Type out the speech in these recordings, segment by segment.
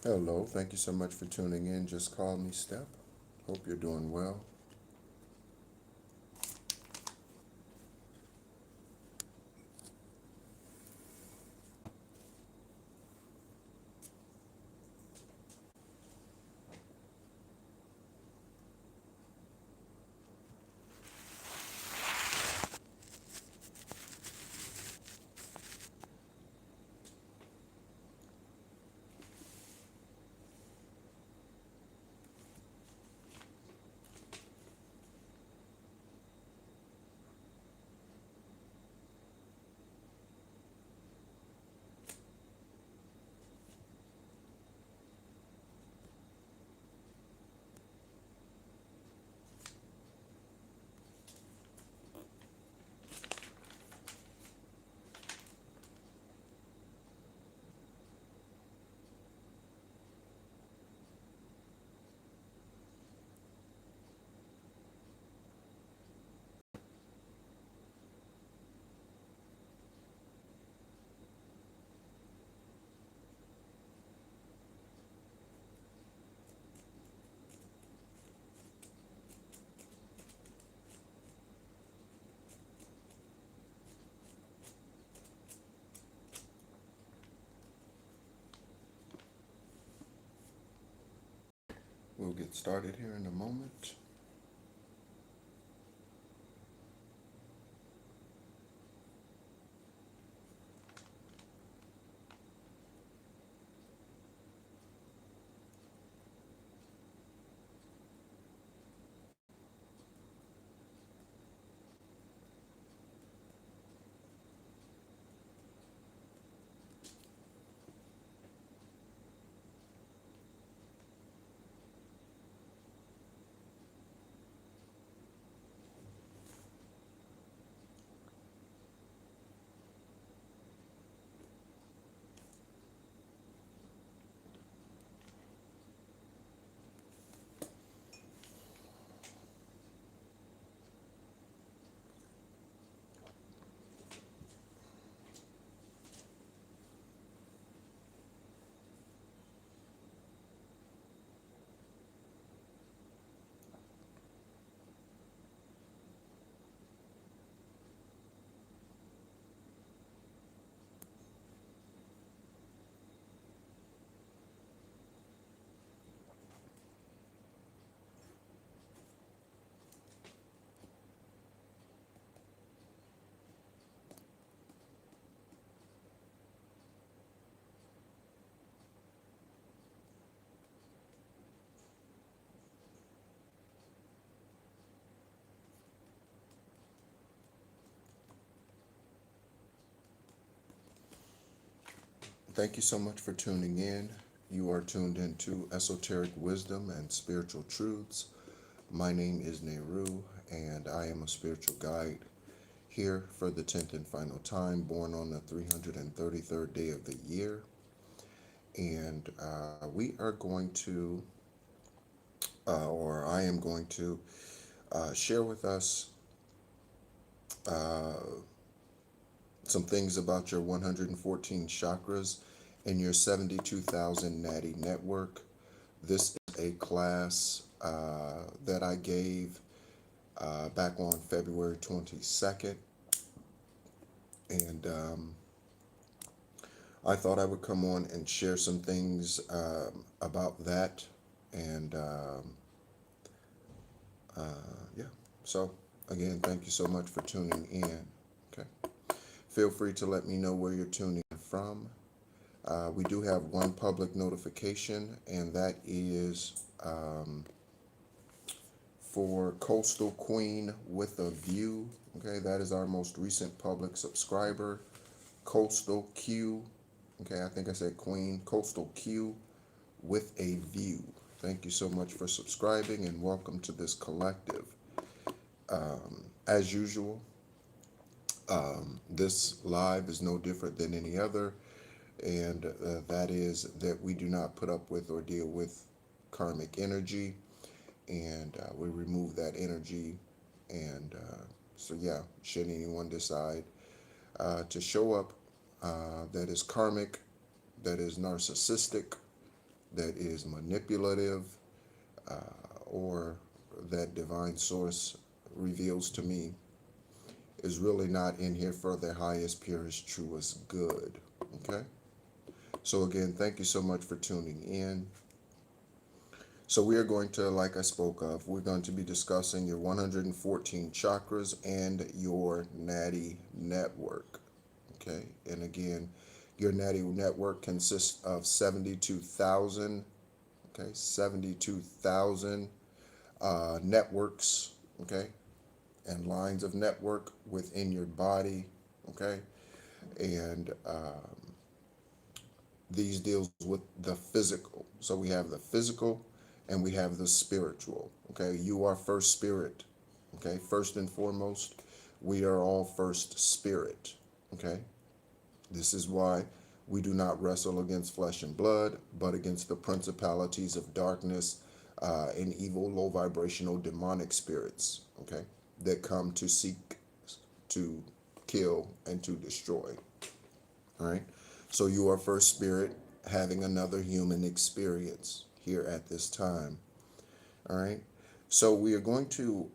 Hello, thank you so much for tuning in. Just call me Step. Hope you're doing well. We'll get started here in a moment. Thank you so much for tuning in. You are tuned into Esoteric Wisdom and Spiritual Truths. My name is Nehru, and I am a spiritual guide here for the 10th and final time, born on the 333rd day of the year. And we are going to, or I am going to, share with us uh, some things about your 114 chakras and your 72,000 NADI network. This is a class that I gave back on February 22nd, and I thought I would come on and share some things about that. And yeah, so again, thank you so much for tuning in. Okay, feel free to let me know where you're tuning in from. We do have one public notification, and that is for Coastal Queen with a View. Okay, that is our most recent public subscriber, Coastal Q. Okay, I think I said Queen, Coastal Q with a View. Thank you so much for subscribing and welcome to this collective. As usual, this live is no different than any other, and that is that we do not put up with or deal with karmic energy, and we remove that energy. And so, yeah, should anyone decide to show up that is karmic, that is narcissistic, that is manipulative, or that divine source reveals to me is really not in here for their highest, purest, truest good. Okay? So, again, thank you so much for tuning in. So, we are going to, like I spoke of, we're going to be discussing your 114 chakras and your NADI network. Okay? And again, your NADI network consists of 72,000, okay, 72,000 networks, okay, and lines of network within your body, okay, and these deals with the physical. So we have the physical and we have the spiritual, okay. You are first spirit, okay. First and foremost, we are all first spirit, okay. This is why we do not wrestle against flesh and blood, but against the principalities of darkness and evil, low vibrational demonic spirits, okay, that come to seek, to kill, and to destroy. All right. So you are first spirit having another human experience here at this time. All right. So we are going to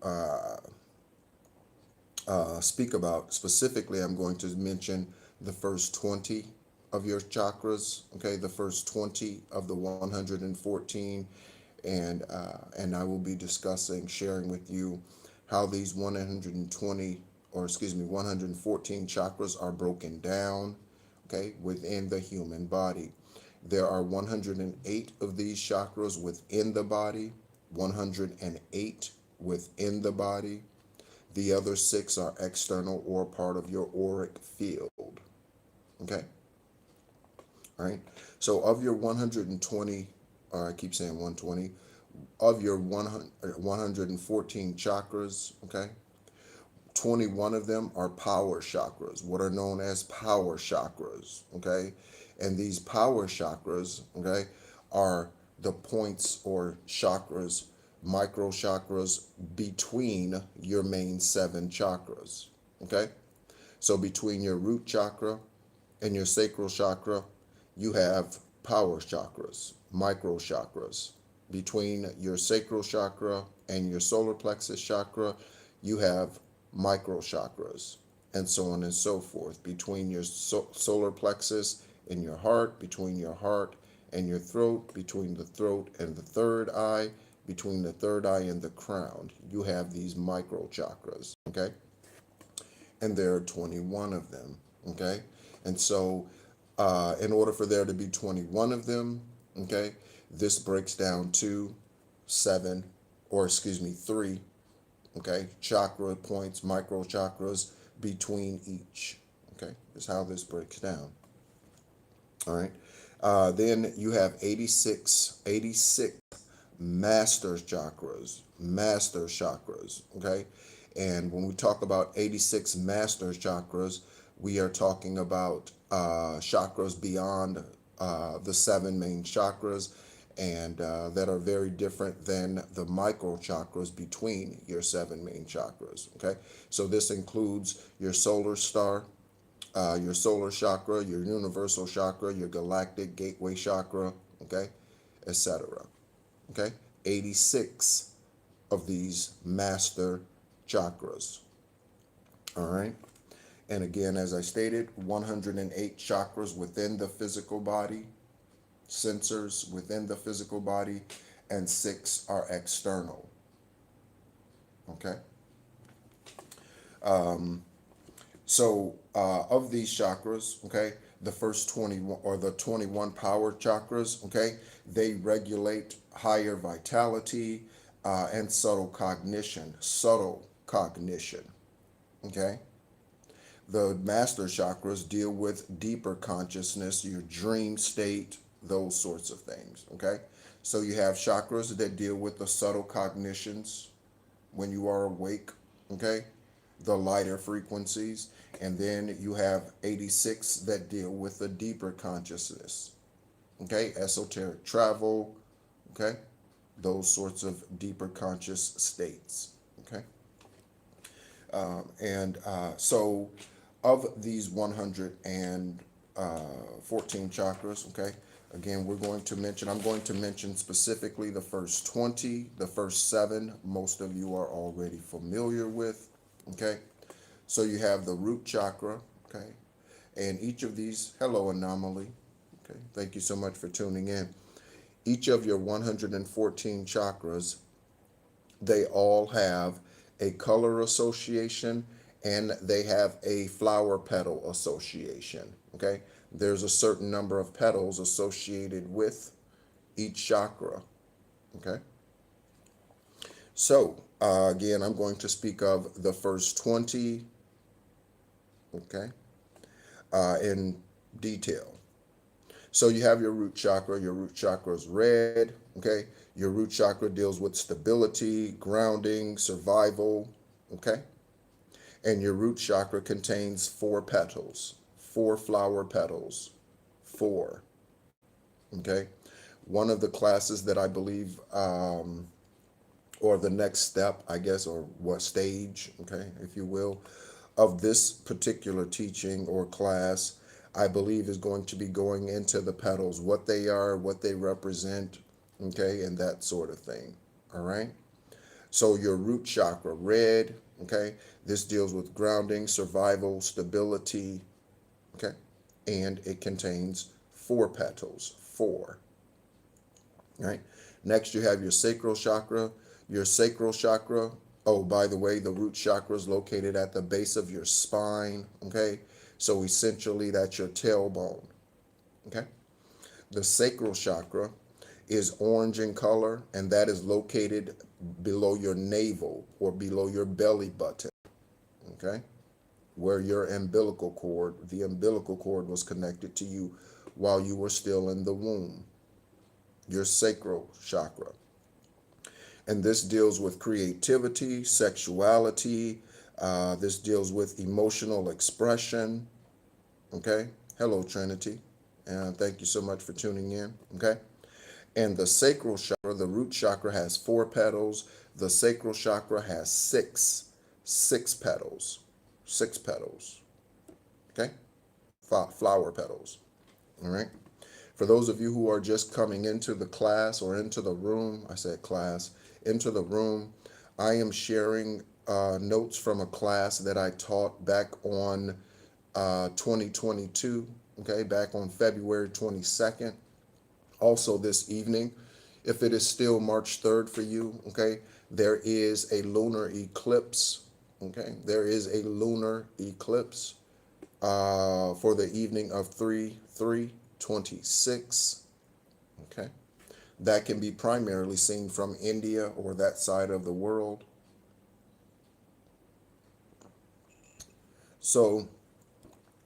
speak about, specifically, I'm going to mention the first 20 of your chakras, okay, the first 20 of the 114, and I will be discussing, sharing with you how these 120, or excuse me, 114 chakras are broken down, okay, within the human body. There are 108 of these chakras within the body, 108 within the body. The other 6 are external or part of your auric field. Okay? All right? So of your 120, or I keep saying 120, of your 114 chakras, okay, 21 of them are power chakras, what are known as power chakras, okay? And these power chakras, okay, are the points or chakras, micro chakras between your main 7 chakras, okay? So between your root chakra and your sacral chakra, you have power chakras, micro chakras. Between your sacral chakra and your solar plexus chakra, you have micro chakras, and so on and so forth. Between your solar plexus and your heart, between your heart and your throat, between the throat and the third eye, between the third eye and the crown, you have these micro chakras, okay? And there are 21 of them, okay? And so, in order for there to be 21 of them, okay, this breaks down to 7, or excuse me, 3, okay, chakra points, micro chakras between each, okay? Is how this breaks down. All right. Then you have 86 master chakras, okay? And when we talk about 86 master chakras, we are talking about chakras beyond the 7 main chakras, and that are very different than the micro chakras between your 7 main chakras, okay? So this includes your solar star, your solar chakra, your universal chakra, your galactic gateway chakra, okay, etc. Okay, 86 of these master chakras. All right. And again, as I stated, 108 chakras within the physical body, sensors within the physical body, and 6 are external. Okay. So of these chakras, okay, the first 21 or the 21 power chakras, okay, they regulate higher vitality and subtle cognition. Okay. The master chakras deal with deeper consciousness, your dream state, those sorts of things, okay? So you have chakras that deal with the subtle cognitions when you are awake, okay? The lighter frequencies. And then you have 86 that deal with the deeper consciousness, okay? Esoteric travel, okay? Those sorts of deeper conscious states, okay? So of these 114 chakras, okay, Again, I'm going to mention specifically the first 20, the first 7, most of you are already familiar with, okay? So you have the root chakra, okay? And each of these, hello anomaly, okay? Thank you so much for tuning in. Each of your 114 chakras, they all have a color association and they have a flower petal association, okay? There's a certain number of petals associated with each chakra, okay? So, again, I'm going to speak of the first 20, okay, in detail. So you have your root chakra. Your root chakra is red, okay? Your root chakra deals with stability, grounding, survival, okay? And your root chakra contains 4 petals, 4 flower petals, 4, okay? One of the classes that I believe, or the next step, I guess, or what stage, okay, if you will, of this particular teaching or class, I believe is going to be going into the petals, what they are, what they represent, okay, and that sort of thing, all right? So your root chakra, red, okay, this deals with grounding, survival, stability, okay, and it contains 4 petals, 4, right? Next, you have your sacral chakra. Your sacral chakra, oh, by the way, the root chakra is located at the base of your spine, okay? So essentially, that's your tailbone, okay? The sacral chakra is orange in color, and that is located below your navel or below your belly button, okay? Where your the umbilical cord was connected to you while you were still in the womb, your sacral chakra. And this deals with creativity, sexuality. This deals with emotional expression. Okay. Hello, Trinity. And thank you so much for tuning in. Okay. And the sacral chakra, the root chakra has 4 petals. The sacral chakra has 6 petals. 6 petals. Okay. Flower petals. All right. For those of you who are just coming into the class or into the room, I said class, into the room, I am sharing notes from a class that I taught back on 2022, okay, back on February 22nd. Also this evening, if it is still March 3rd for you, okay, there is a lunar eclipse, okay, there is a lunar eclipse for the evening of 3/3/26, okay? That can be primarily seen from India or that side of the world. So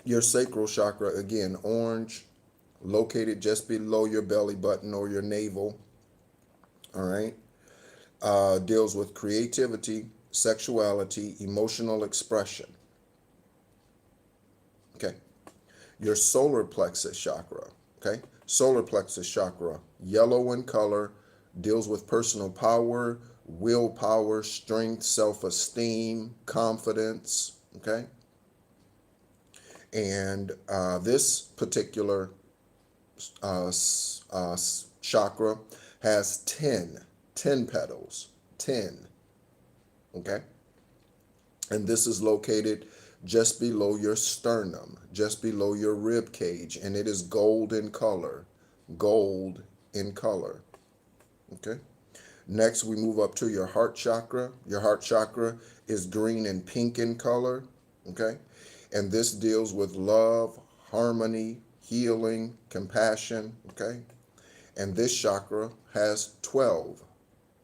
your sacral chakra, again, orange, located just below your belly button or your navel, all right, deals with creativity, sexuality, emotional expression, okay? Your solar plexus chakra, okay? Solar plexus chakra, yellow in color, deals with personal power, willpower, strength, self-esteem, confidence, okay? And this particular chakra has 10 petals, 10, okay? And this is located just below your sternum, just below your rib cage, and it is gold in color, gold in color, okay? Next, we move up to your heart chakra. Your heart chakra is green and pink in color, okay? And this deals with love, harmony, healing, compassion, okay? And this chakra has 12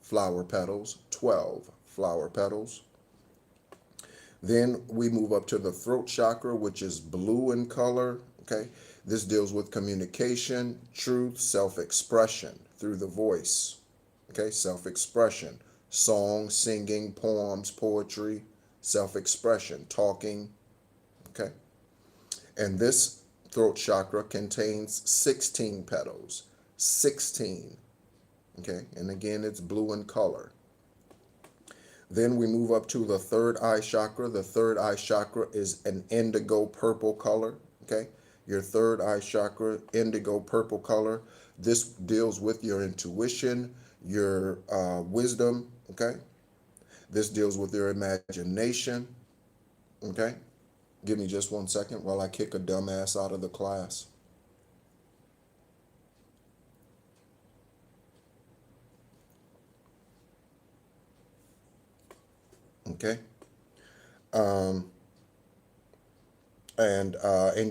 flower petals, 12 flower petals. Then we move up to the throat chakra, which is blue in color, okay? This deals with communication, truth, self-expression through the voice, okay? Self-expression, song, singing, poems, poetry, self-expression, talking, okay? And this throat chakra contains 16 petals, 16, okay? And again, it's blue in color. Then we move up to the third eye chakra. The third eye chakra is an indigo purple color, okay? Your third eye chakra, indigo purple color. This deals with your intuition, your wisdom, okay? This deals with your imagination, okay? Give me just 1 second while I kick a dumbass out of the class. Okay? Um, and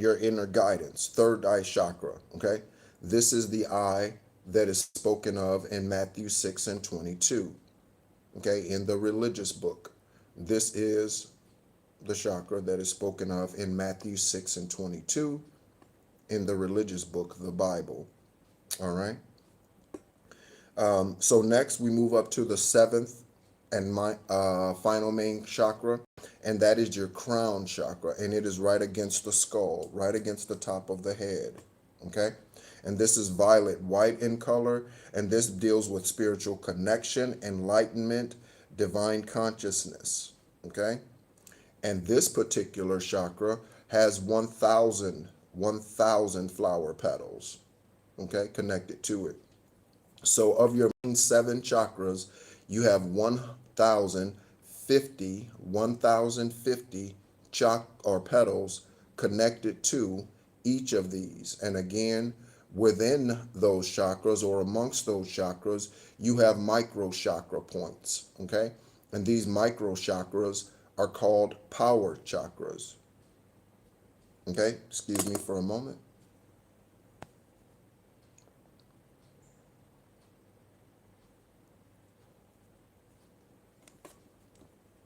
your inner guidance, third eye chakra, okay? This is the eye that is spoken of in Matthew 6 and 22, okay, in the religious book. This is the chakra that is spoken of in Matthew 6 and 22 in the religious book, the Bible, all right? So next we move up to the seventh and my final main chakra, and that is your crown chakra, and it is right against the skull, right against the top of the head, okay? And this is violet white in color, and this deals with spiritual connection, enlightenment, divine consciousness, okay? And this particular chakra has 1,000 flower petals, okay, connected to it. So of your main seven chakras, you have 1,050 or petals connected to each of these. And again, within those chakras or amongst those chakras, you have micro chakra points, okay? And these micro chakras are called power chakras. Okay, excuse me for a moment.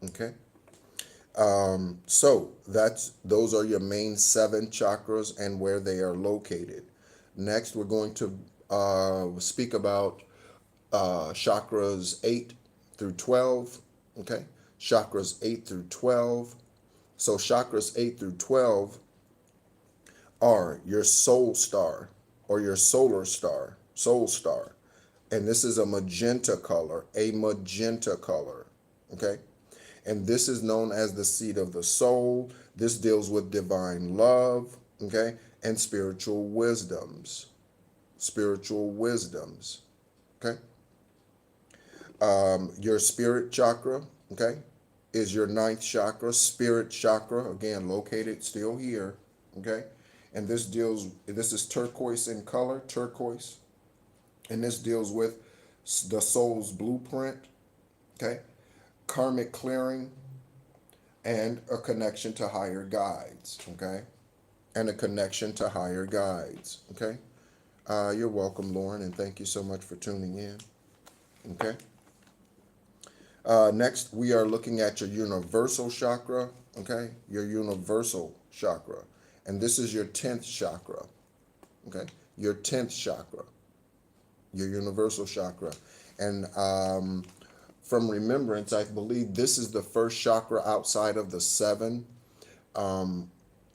Okay. So those are your main seven chakras and where they are located. Next, we're going to speak about chakras 8 through 12. Okay, chakras 8 through 12. So chakras 8 through 12 are your soul star or your soul star. And this is a magenta color, okay? And this is known as the seat of the soul. This deals with divine love, okay? And spiritual wisdoms, okay? Your spirit chakra, okay, is your ninth chakra, spirit chakra, again, located still here, okay? And this is turquoise in color, turquoise. And this deals with the soul's blueprint, okay? Karmic clearing, and a connection to higher guides, okay? And a connection to higher guides, okay? You're welcome, Lauren, and thank you so much for tuning in, okay? Next, we are looking at your universal chakra, okay? Your universal chakra. And this is your 10th chakra, okay? Your 10th chakra, your universal chakra. And from remembrance, I believe this is the first chakra outside of the seven.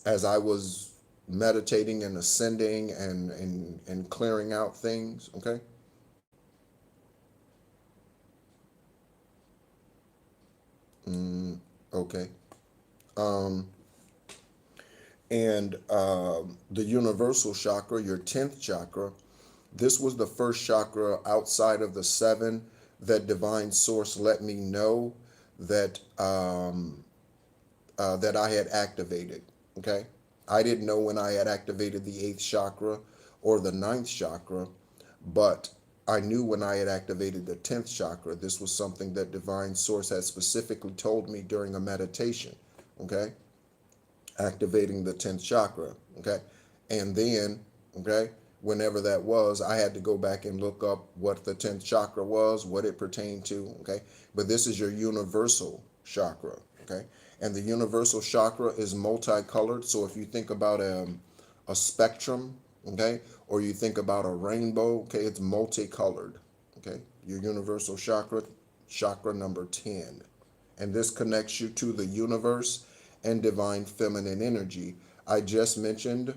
As I was meditating and ascending and clearing out things, okay? Okay. And the universal chakra, your 10th chakra, this was the first chakra outside of the seven that divine source let me know that that I had activated. Okay, I didn't know when I had activated the 8th chakra or the 9th chakra, but I knew when I had activated the 10th chakra. This was something that divine source had specifically told me during a meditation. Okay, activating the 10th chakra. Okay, and then, okay, whenever that was, I had to go back and look up what the 10th chakra was, what it pertained to. Okay, but this is your universal chakra. Okay, and the universal chakra is multicolored. So if you think about a spectrum, okay, or you think about a rainbow, okay, it's multicolored. Okay, your universal chakra, chakra number 10. And this connects you to the universe and divine feminine energy. I just mentioned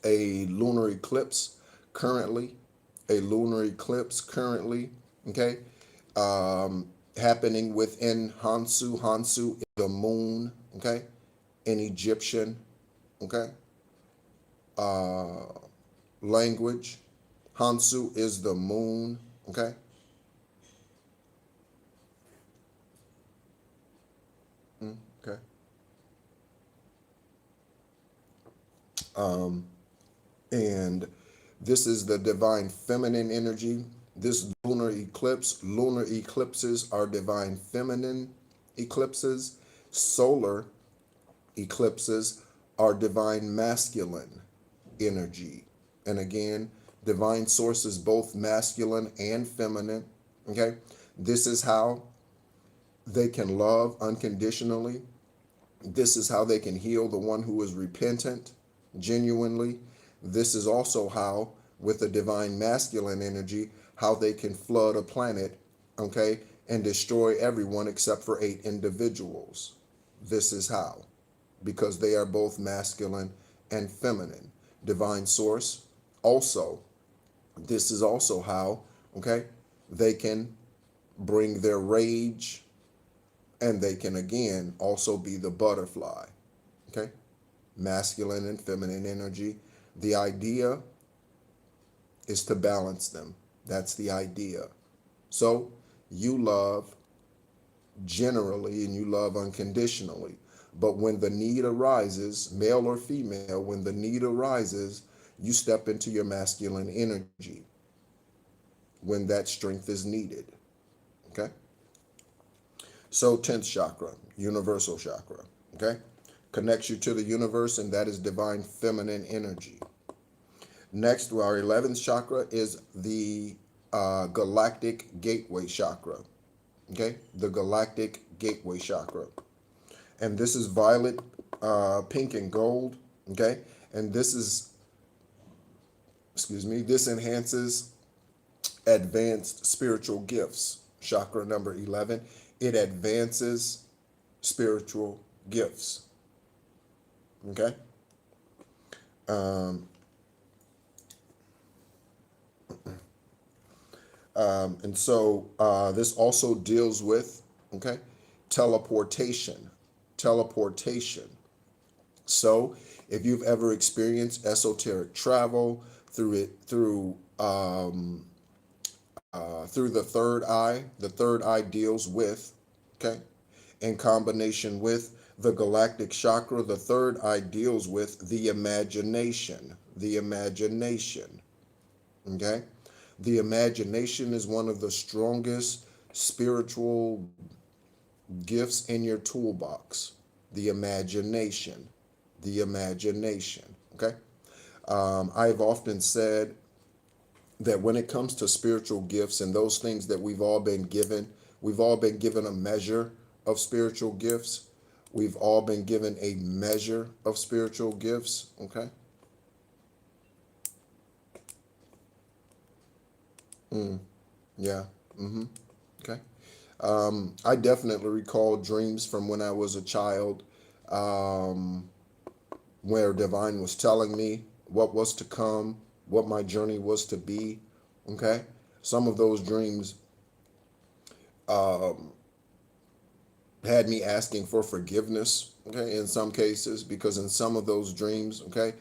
a lunar eclipse currently, okay, happening within Hansu. Hansu is the moon, okay, in Egyptian, okay. language. Hansu is the moon. Okay. Okay. And this is the divine feminine energy. This lunar eclipses are divine feminine eclipses. Solar eclipses are divine masculine energy. And again, divine source is both masculine and feminine. Okay. This is how they can love unconditionally. This is how they can heal the one who is repentant genuinely. This is also how, with the divine masculine energy, how they can flood a planet, okay, and destroy everyone except for 8 individuals. This is how, because they are both masculine and feminine. Divine source, also, this is also how, okay, they can bring their rage, and they can again also be the butterfly. Okay? Masculine and feminine energy. The idea is to balance them. That's the idea. So you love generally and you love unconditionally. But when the need arises, male or female, when the need arises, you step into your masculine energy when that strength is needed. Okay? So 10th chakra, universal chakra, okay? Connects you to the universe, and that is divine feminine energy. Next, our 11th chakra is the galactic gateway chakra, okay? The galactic gateway chakra. And this is violet, pink, and gold, okay? And this is, this enhances advanced spiritual gifts. Chakra number 11. It advances spiritual gifts. Okay? And so this also deals with, okay, teleportation. Teleportation. So if you've ever experienced esoteric travel through the third eye deals with, okay, in combination with the galactic chakra, the third eye deals with the imagination. The imagination. Okay? The imagination is one of the strongest spiritual gifts in your toolbox. The imagination. The imagination. Okay? I've often said that when it comes to spiritual gifts and those things that we've all been given a measure of spiritual gifts. We've all been given a measure of spiritual gifts, okay? Yeah, okay. I definitely recall dreams from when I was a child, um, where divine was telling me what was to come, what my journey was to be, okay? Some of those dreams um, had me asking for forgiveness, okay, in some cases, because in some of those dreams, okay,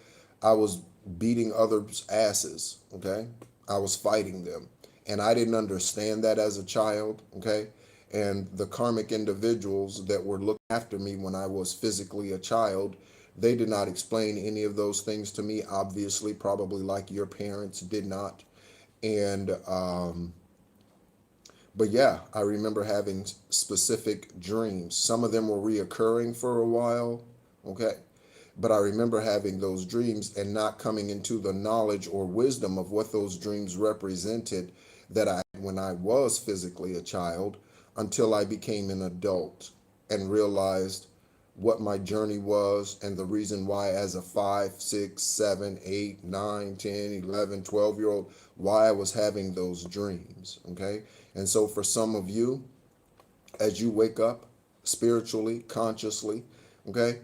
I was beating others' asses, okay? I was fighting them. And I didn't understand that as a child, okay? And the karmic individuals that were looking after me when I was physically a child, they did not explain any of those things to me, obviously, probably like your parents did not. And but yeah, I remember having specific dreams. Some of them were reoccurring for a while, okay? But I remember having those dreams and not coming into the knowledge or wisdom of what those dreams represented that I had when I was physically a child until I became an adult and realized what my journey was and the reason why as a 5, 6, 7, 8, 9, 10, 11, 12 year old, why I was having those dreams, okay? And so for some of you, as you wake up spiritually, consciously, okay,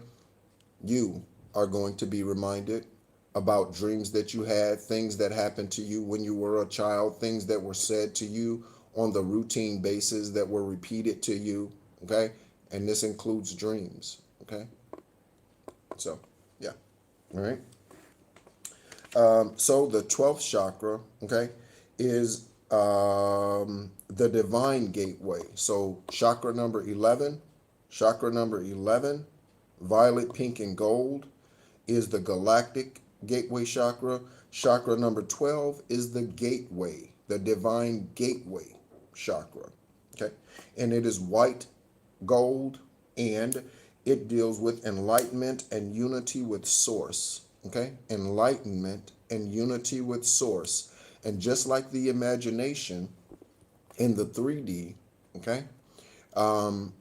you are going to be reminded about dreams that you had, things that happened to you when you were a child, things that were said to you on the routine basis that were repeated to you, okay? And this includes dreams, okay? So, yeah, all right. So the 12th chakra, okay, is the divine gateway. So chakra number 11, violet, pink, and gold is the galactic gateway chakra. Chakra number 12 is the gateway, the divine gateway chakra. Okay. And it is white, gold, and it deals with enlightenment and unity with source. Okay. Enlightenment and unity with source. And just like the imagination in the 3D, okay. Hello,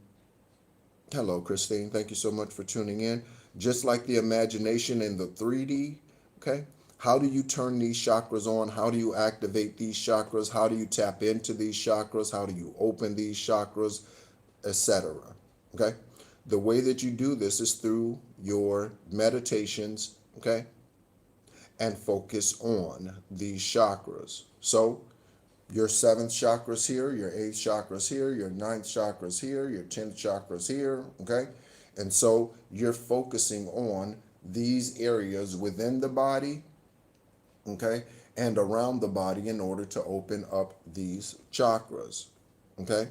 Christine. Thank you so much for tuning in. Just like the imagination in the 3D, okay? How do you turn these chakras on? How do you activate these chakras? How do you tap into these chakras? How do you open these chakras, etc.? Okay? The way that you do this is through your meditations, okay? And focus on these chakras. So, your 7th chakras here, your 8th chakras here, your 9th chakras here, your 10th chakras here, okay? And so you're focusing on these areas within the body, okay, and around the body in order to open up these chakras, okay?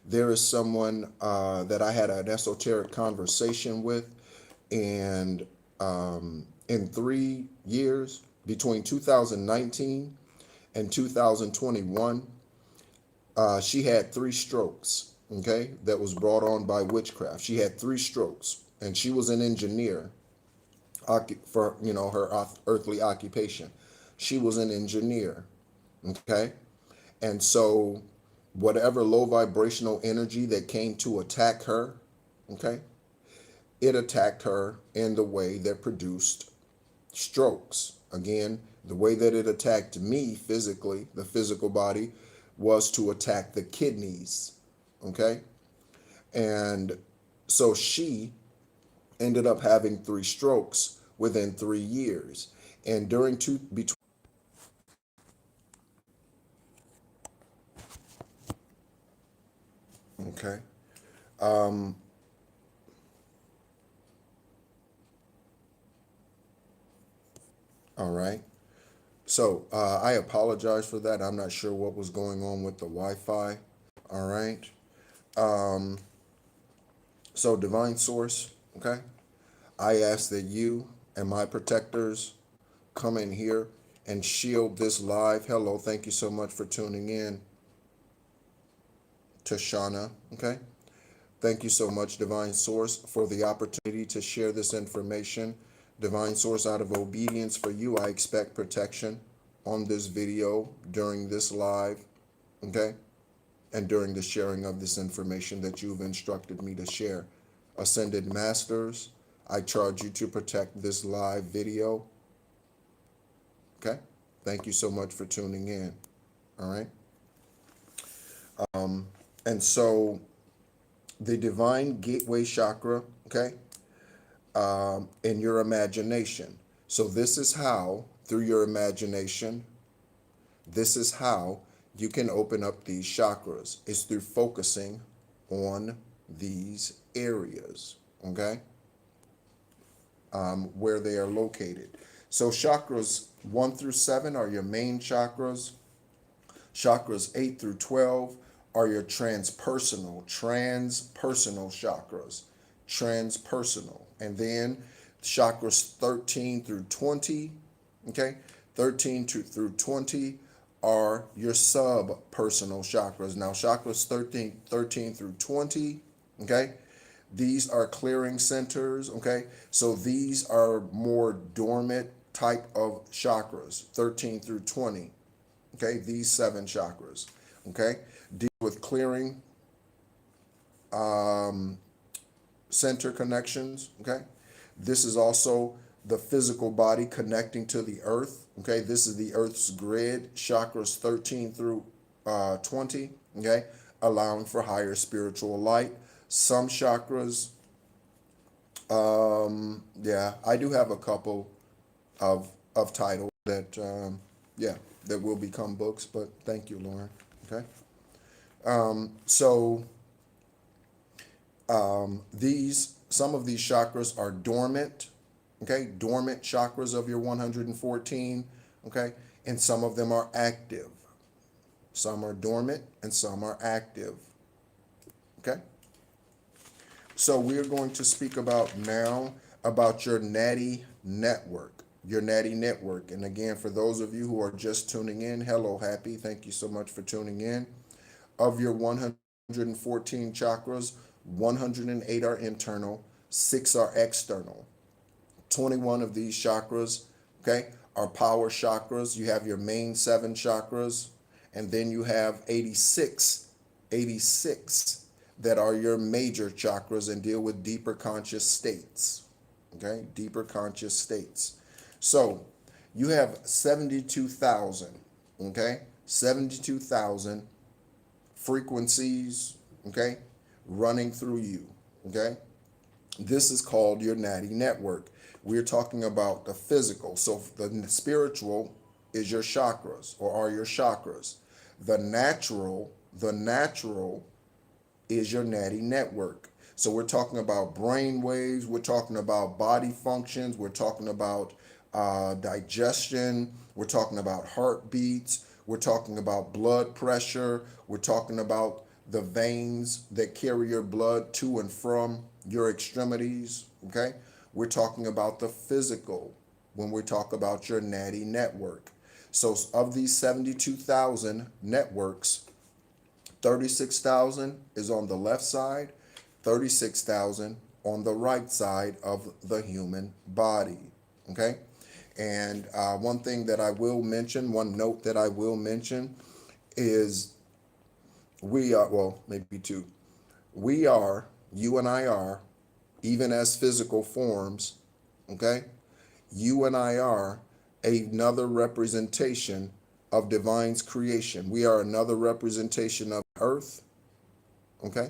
There is someone that I had an esoteric conversation with, and in 3 years, between 2019 and 2021, she had 3 strokes, okay, that was brought on by witchcraft. She had 3 strokes, and she was an engineer for, her earthly occupation. She was an engineer, okay? And so whatever low vibrational energy that came to attack her, okay, it attacked her in the way that produced strokes. Again, the way that it attacked me physically, the physical body, was to attack the kidneys. Okay? And so she ended up having 3 strokes within 3 years. And during between. Okay. Um, all right. So I apologize for that. I'm not sure what was going on with the Wi-Fi. All right. Um, so divine source, okay? I ask that you and my protectors come in here and shield this live. Hello, thank you so much for tuning in, Tashana, okay? Thank you so much, Divine Source, for the opportunity to share this information. Divine Source, out of obedience for you, I expect protection on this video during this live, okay? And during the sharing of this information that you've instructed me to share. Ascended Masters, I charge you to protect this live video, okay? Thank you so much for tuning in, all right? And so the divine gateway chakra, okay, in your imagination. So this is how, through your imagination, this is how you can open up these chakras. It's through focusing on these areas, okay, where they are located. So chakras 1 through 7 are your main chakras. Chakras 8 through 12 are your transpersonal chakras, transpersonal. And then chakras 13 through 20, okay, through 20 are your subpersonal chakras. Now, chakras 13 through 20, okay, these are clearing centers, okay, so these are more dormant type of chakras, 13 through 20. Okay, these 7 chakras, okay, deal with clearing center connections, okay. This is also the physical body connecting to the earth, okay. This is the earth's grid, chakras 13 through 20, okay, allowing for higher spiritual light. Some chakras, yeah, I do have a couple of titles that, yeah, that will become books, but thank you, Lauren. Okay. So some of these chakras are dormant, okay, dormant chakras of your 114, okay, and some of them are active. Some are dormant and some are active, okay? So we're going to speak about now about your NADI network, your NADI network. And again, for those of you who are just tuning in, hello, happy. Thank you so much for tuning in. Of your 114 chakras, 108 are internal, 6 are external. 21 of these chakras, okay, are power chakras. You have your main 7 chakras, and then you have 86 that are your major chakras and deal with deeper conscious states, okay, deeper conscious states. So you have 72,000, okay, 72,000 frequencies, okay, running through you, okay. This is called your NADI network. We're talking about the physical. So the spiritual is your chakras, or are your chakras. The natural is your NADI network. So we're talking about brain waves, we're talking about body functions, we're talking about digestion, we're talking about heartbeats, we're talking about blood pressure, we're talking about the veins that carry your blood to and from your extremities, okay? We're talking about the physical when we talk about your NADI network. So of these 72,000 networks, 36,000 is on the left side, 36,000 on the right side of the human body, okay? And one thing that I will mention, one note that I will mention is we are, well, maybe two. We are, you and I are, even as physical forms, okay? You and I are another representation of divine's creation. We are another representation of earth, okay?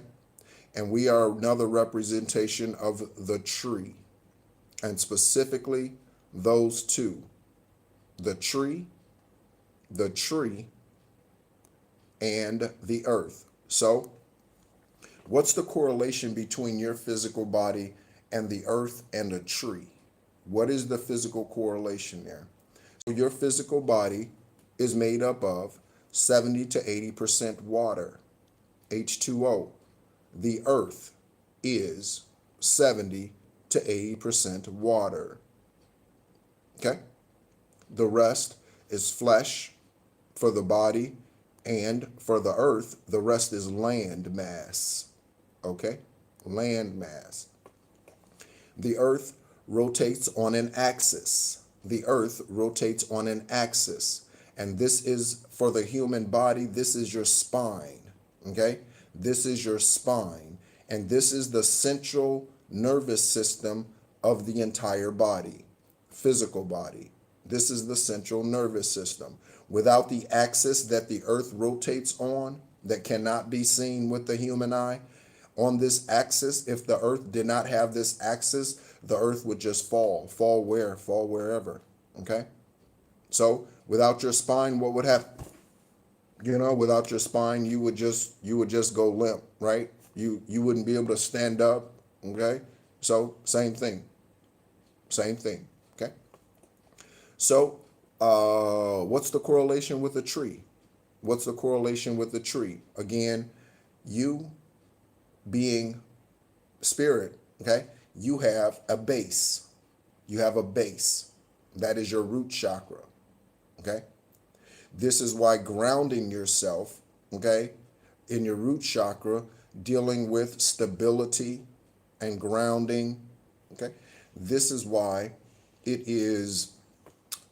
And we are another representation of the tree. And specifically, those two, the tree, and the earth. So, what's the correlation between your physical body and the earth and a tree? What is the physical correlation there? So your physical body is made up of 70 to 80% water, H2O. The earth is 70 to 80% water. Okay? The rest is flesh for the body, and for the earth, the rest is land mass. Okay? Land mass. The earth rotates on an axis. The earth rotates on an axis. And this is, for the human body, this is your spine. Okay? This is your spine. And this is the central nervous system of the entire body, physical body. This is the central nervous system. Without the axis that the earth rotates on, that cannot be seen with the human eye, on this axis, if the earth did not have this axis, the earth would just fall. Fall where? Fall wherever. Okay? So without your spine, what would happen? You know, without your spine, you would just go limp, right? You wouldn't be able to stand up. Okay? So same thing. Same thing. Okay? So what's the correlation with a tree? What's the correlation with the tree? Again, you being spirit, okay, you have a base. You have a base. That is your root chakra, okay? This is why grounding yourself, okay, in your root chakra, dealing with stability and grounding, okay? This is why it is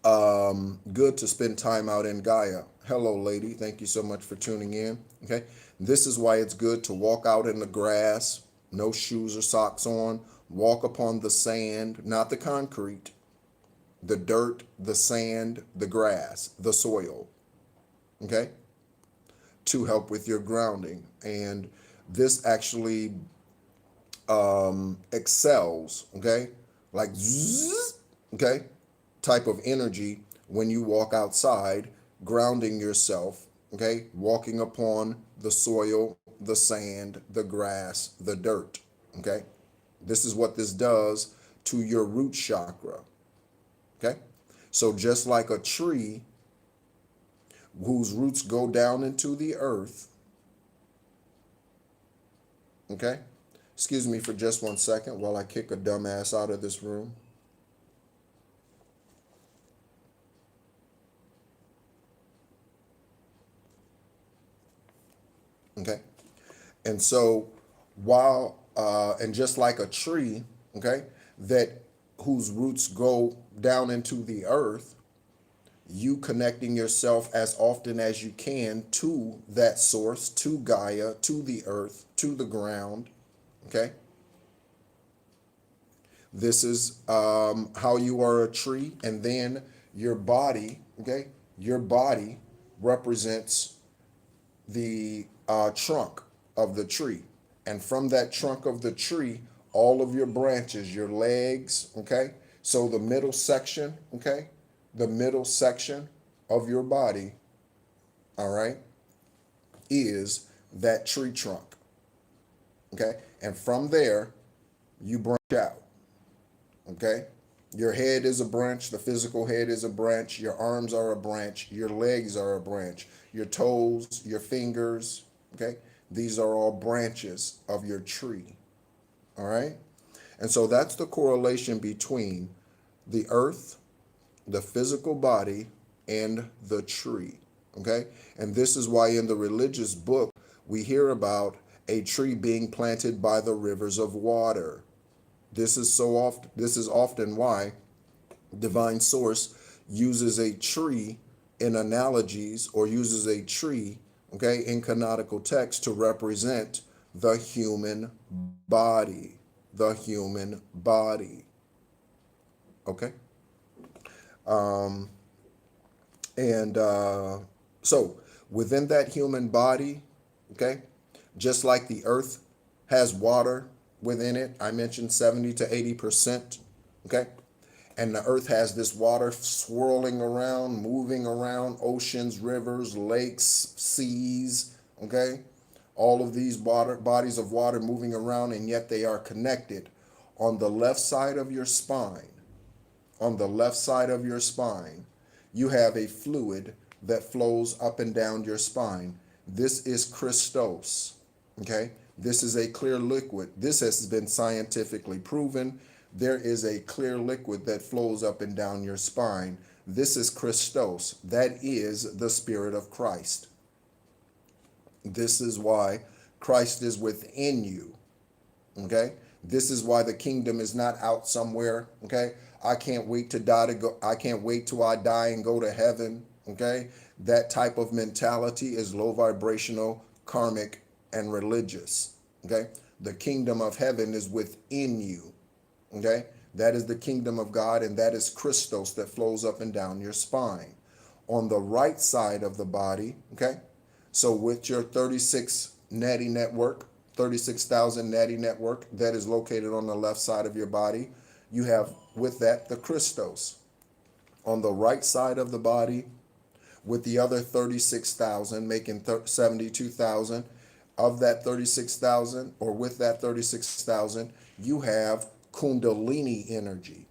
good to spend time out in Gaia. Hello, lady. Thank you so much for tuning in, okay? This is why it's good to walk out in the grass, no shoes or socks on, walk upon the sand, not the concrete, the dirt, the sand, the grass, the soil, okay, to help with your grounding. And this actually excels, okay, like zzz, okay, type of energy when you walk outside, grounding yourself, okay, walking upon the soil, the sand, the grass, the dirt, okay. This is what this does to your root chakra. Okay? So just like a tree whose roots go down into the earth, okay? Excuse me for just 1 second while I kick a dumbass out of this room. Okay? And so and just like a tree, okay, that whose roots go down into the earth, you connecting yourself as often as you can to that source, to Gaia, to the earth, to the ground, okay? This is how you are a tree, and then your body, okay? Your body represents the trunk of the tree. And from that trunk of the tree, all of your branches, your legs, okay? So the middle section, okay? The middle section of your body, all right, is that tree trunk, okay? And from there, you branch out, okay? Your head is a branch, the physical head is a branch, your arms are a branch, your legs are a branch, your toes, your fingers, okay? These are all branches of your tree, all right? And so that's the correlation between the earth, the physical body, and the tree, okay? And this is why in the religious book, we hear about a tree being planted by the rivers of water. This is often why Divine Source uses a tree in analogies, or uses a tree, okay, in canonical text to represent the human body, okay? So within that human body, okay, just like the earth has water within it, I mentioned 70 to 80%, okay? And the earth has this water swirling around, moving around, oceans, rivers, lakes, seas, okay? All of these bodies of water moving around, and yet they are connected. On the left side of your spine, you have a fluid that flows up and down your spine. This is Christos, okay? This is a clear liquid. This has been scientifically proven. There is a clear liquid that flows up and down your spine. This is Christos. That is the Spirit of Christ. This is why Christ is within you, okay? This is why the kingdom is not out somewhere, okay? I can't wait to die I can't wait till I die and go to heaven, okay? That type of mentality is low vibrational, karmic, and religious, okay? The kingdom of heaven is within you, okay? That is the kingdom of God, and that is Christos that flows up and down your spine. On the right side of the body, okay? So with your 36,000 NADI network that is located on the left side of your body, you have with that the Christos. On the right side of the body, with the other 36,000, making 72,000, of that 36,000, or with that 36,000, you have Kundalini energy,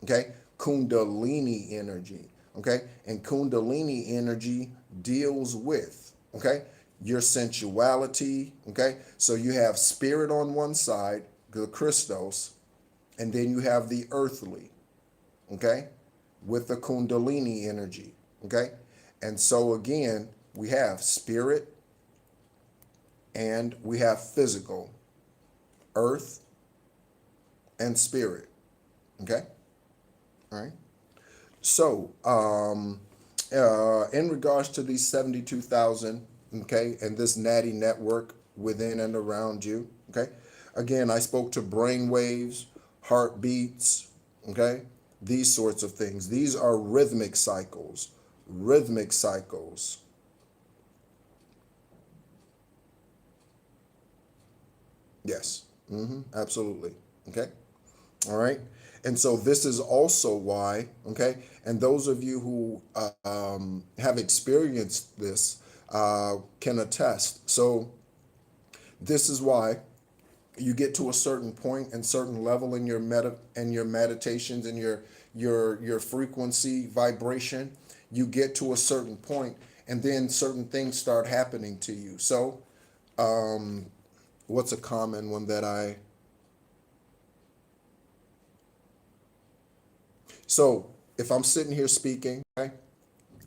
okay? Kundalini energy, okay? And Kundalini energy deals with, okay, your sensuality, okay? So you have spirit on one side, the Christos, and then you have the earthly, okay, with the Kundalini energy, okay? And so again, we have spirit and we have physical, earth and spirit, okay? All right. So in regards to these 72,000, okay, and this NADI network within and around you, okay, again, I spoke to brain waves, heartbeats, okay, these sorts of things. These are rhythmic cycles. Yes, absolutely, okay, all right. And so this is also why, okay, and those of you who have experienced this can attest. So this is why you get to a certain point and certain level in your meditations and your frequency vibration, you get to a certain point and then certain things start happening to you. So what's a common one that so if I'm sitting here speaking, okay,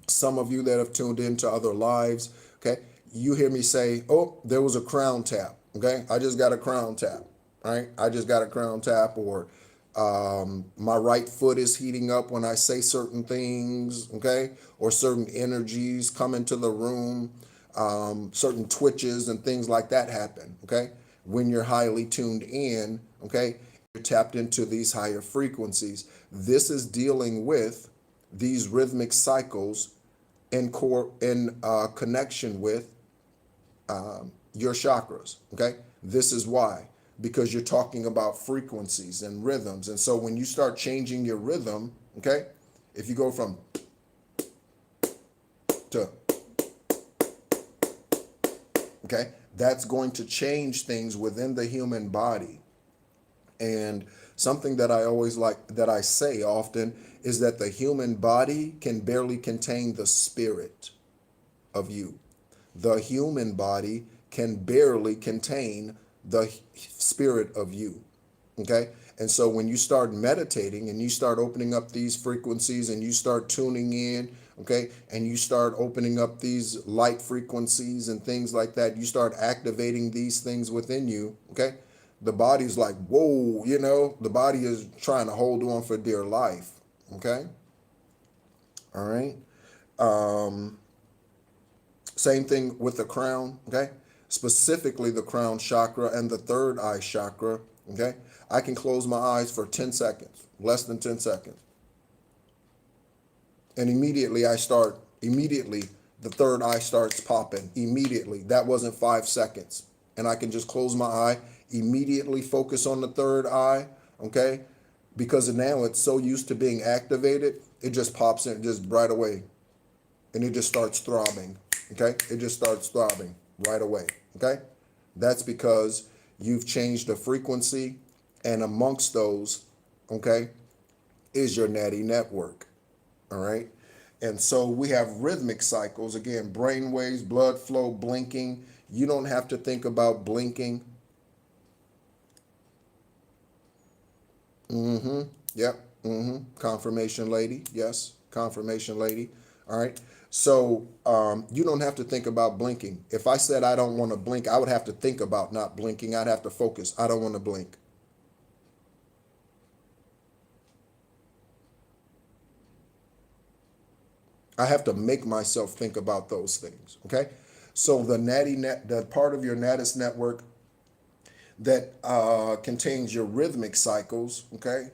some of you that have tuned into other lives, okay, you hear me say, oh, there was a crown tap. Okay, I just got a crown tap. Right, I just got a crown tap. Or my right foot is heating up when I say certain things. Okay, or certain energies come into the room. Certain twitches and things like that happen. Okay, when you're highly tuned in. Okay, you're tapped into these higher frequencies. This is dealing with these rhythmic cycles in connection with your chakras. Okay, this is why, because you're talking about frequencies and rhythms. And so when you start changing your rhythm, okay, if you go from to, okay, that's going to change things within the human body. And something that I always like, that I say often, is that the human body can barely contain the spirit of you. The human body can barely contain the spirit of you. Okay? And so when you start meditating and you start opening up these frequencies and you start tuning in, okay, and you start opening up these light frequencies and things like that, you start activating these things within you, okay? The body's like, whoa, the body is trying to hold on for dear life, okay? All right. Same thing with the crown, okay? Specifically the crown chakra and the third eye chakra, okay? I can close my eyes for 10 seconds, less than 10 seconds. And immediately the third eye starts popping. Immediately. That wasn't 5 seconds. And I can just close my eye, immediately focus on the third eye, okay? Because now it's so used to being activated, it just pops in just right away. And it just starts throbbing, okay? It just starts throbbing right away, okay? That's because you've changed the frequency, and amongst those, okay, is your NADI network, all right? And so we have rhythmic cycles, again, brain waves, blood flow, blinking. You don't have to think about blinking. Yep. Confirmation lady. Yes. Confirmation lady. All right. So you don't have to think about blinking. If I said I don't want to blink, I would have to think about not blinking. I'd have to focus. I don't want to blink. I have to make myself think about those things. Okay. So the part of your NADIS network that contains your rhythmic cycles, okay,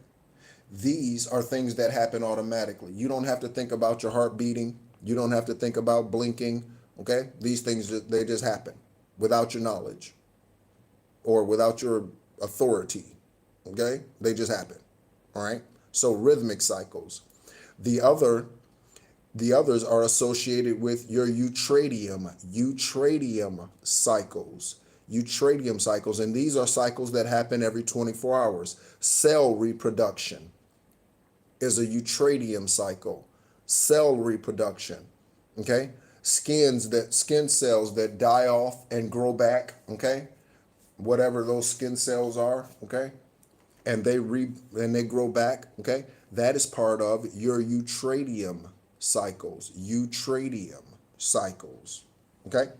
these are things that happen automatically. You don't have to think about your heart beating. You don't have to think about blinking, okay? These things, they just happen without your knowledge or without your authority, okay? They just happen, all right? So rhythmic cycles. The others are associated with your eutradium cycles. Eutradium cycles, and these are cycles that happen every 24 hours. Cell reproduction is a eutradium cycle. Cell reproduction, okay? Skin cells that die off and grow back, okay? Whatever those skin cells are, okay? And they grow back, okay? That is part of your eutradium cycles. Eutradium cycles, okay?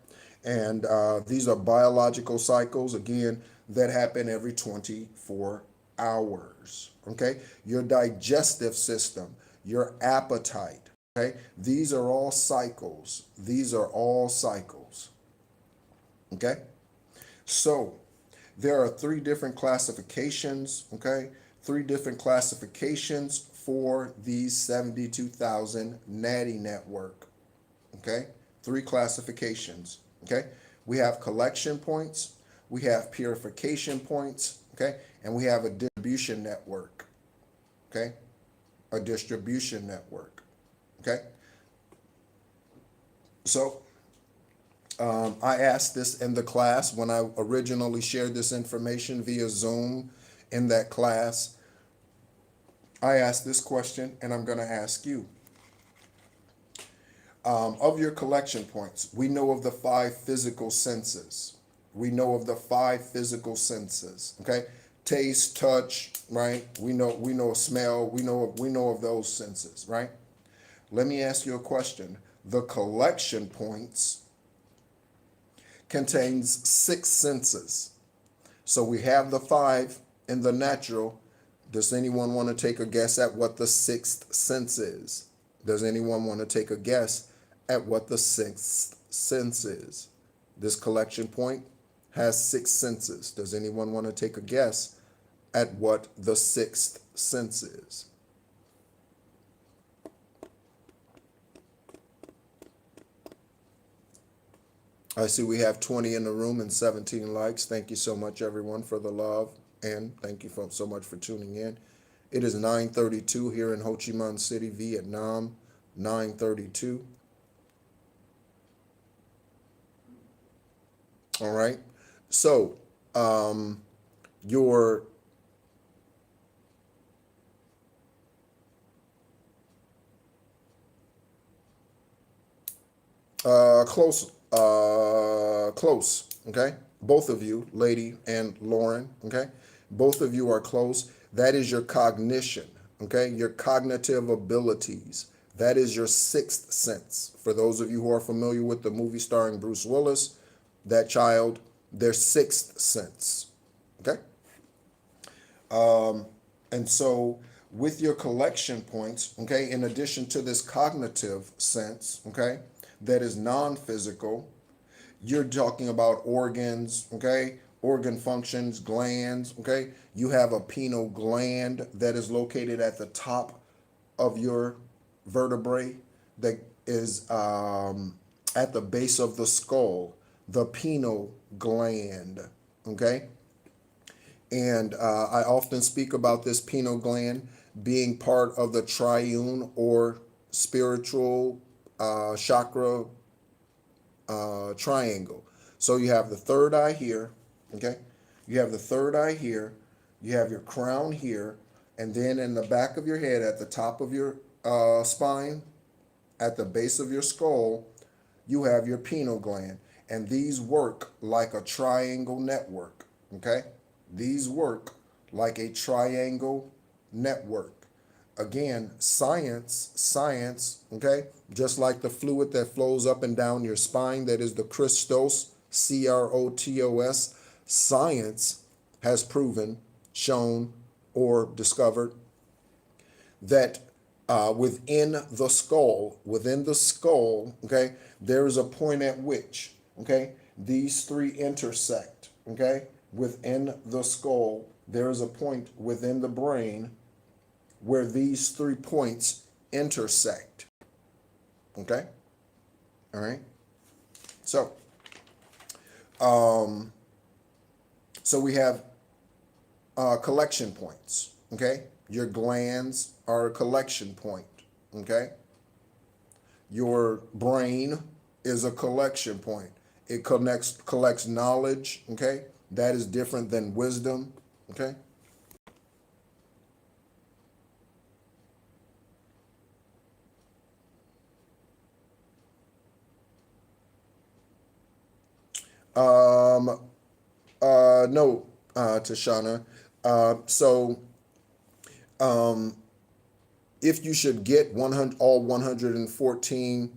And these are biological cycles, again, that happen every 24 hours, okay? Your digestive system, your appetite, okay? These are all cycles. These are all cycles, okay? So there are 3 different classifications, okay? 3 different classifications for these 72,000 NADI network, okay? 3 classifications, okay? We have collection points, we have purification points, okay? And we have a distribution network, okay? A distribution network, okay? So I asked this in the class when I originally shared this information via Zoom in that class. I asked this question, and I'm going to ask you. Of your collection points, we know of the 5 physical senses. We know of the 5 physical senses. Okay, taste, touch, right? We know smell. We know of those senses, right? Let me ask you a question. The collection points contains 6 senses. So we have the 5 in the natural. Does anyone want to take a guess at what the 6th sense is? Does anyone want to take a guess at what the 6th sense is? This collection point has 6 senses. Does anyone want to take a guess at what the 6th sense is? I see we have 20 in the room and 17 likes. Thank you so much, everyone, for the love, and thank you so much for tuning in. It is 9:32 here in Ho Chi Minh City, Vietnam. 9:32. All right. So, your close. Okay. Both of you, Lady and Lauren. Okay. Both of you are close. That is your cognition. Okay. Your cognitive abilities. That is your 6th sense. For those of you who are familiar with the movie starring Bruce Willis, that child, their 6th sense. Okay. And so with your collection points, okay, in addition to this cognitive sense, okay, that is non-physical, you're talking about organs, okay, organ functions, glands, okay. You have a pineal gland that is located at the top of your vertebrae that is at the base of the skull, the pineal gland, okay. And I often speak about this pineal gland being part of the triune or spiritual chakra triangle. So you have the third eye here, okay? You have the third eye here, you have your crown here, and then in the back of your head, at the top of your spine, at the base of your skull, you have your pineal gland. And these work like a triangle network, okay? These work like a triangle network. Again, science, okay? Just like the fluid that flows up and down your spine, that is the Christos, Crotos, science has proven, shown, or discovered that within the skull, okay, there is a point at which, okay, these 3 intersect, okay? Within the skull, there is a point within the brain where these 3 points intersect. Okay? All right? So, so we have collection points. Okay? Your glands are a collection point. Okay? Your brain is a collection point. It collects knowledge. Okay? That is different than wisdom. Okay? No, Tashana. So, if you should get 100, all 114,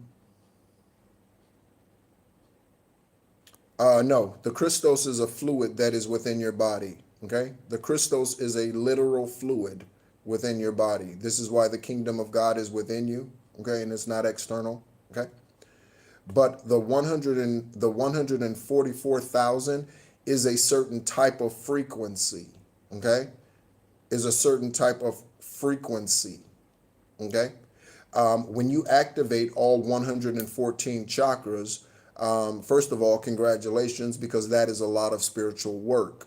no, the Christos is a fluid that is within your body. Okay, the Christos is a literal fluid within your body. This is why the kingdom of God is within you. Okay, and it's not external. Okay. But the 144,000 is a certain type of frequency, okay? Is a certain type of frequency, okay? When you activate all 114 chakras, first of all, congratulations, because that is a lot of spiritual work,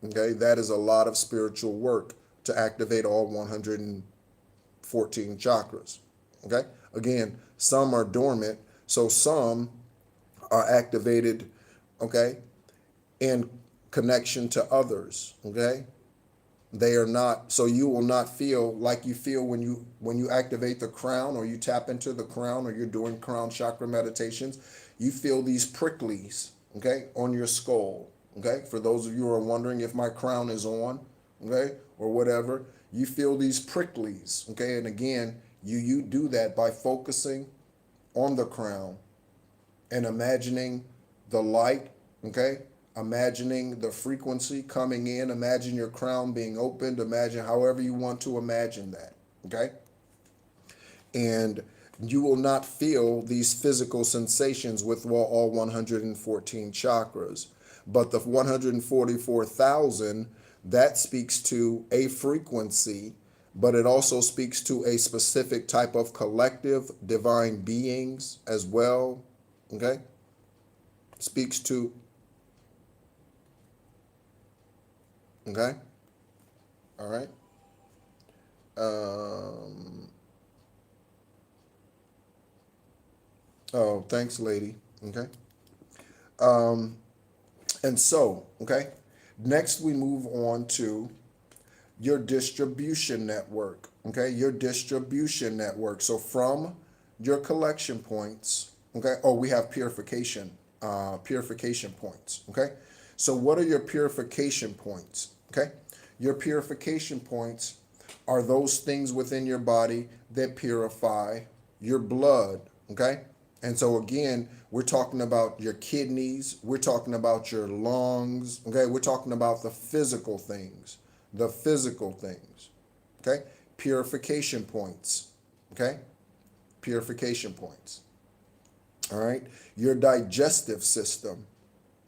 okay? That is a lot of spiritual work to activate all 114 chakras, okay? Again, some are dormant. So some are activated, okay, in connection to others, okay? They are not, so you will not feel like you feel when you activate the crown, or you tap into the crown, or you're doing crown chakra meditations. You feel these pricklies, okay, on your skull, okay? For those of you who are wondering if my crown is on, okay, or whatever, you feel these pricklies, okay? And again, you do that by focusing on the crown and imagining the light, okay? Imagining the frequency coming in, imagine your crown being opened, imagine however you want to imagine that, okay? And you will not feel these physical sensations with all 114 chakras. But the 144,000, that speaks to a frequency, but it also speaks to a specific type of collective divine beings as well, okay? Speaks to, okay? All right. Oh, thanks, lady. Okay. And so, okay, next we move on to your distribution network. Okay, your distribution network. So from your collection points, okay, oh, we have purification points. Okay, so what are your purification points? Okay, your purification points are those things within your body that purify your blood. Okay, and so again, we're talking about your kidneys, we're talking about your lungs, okay? We're talking about the physical things, okay? Purification points, okay? Purification points, all right? Your digestive system,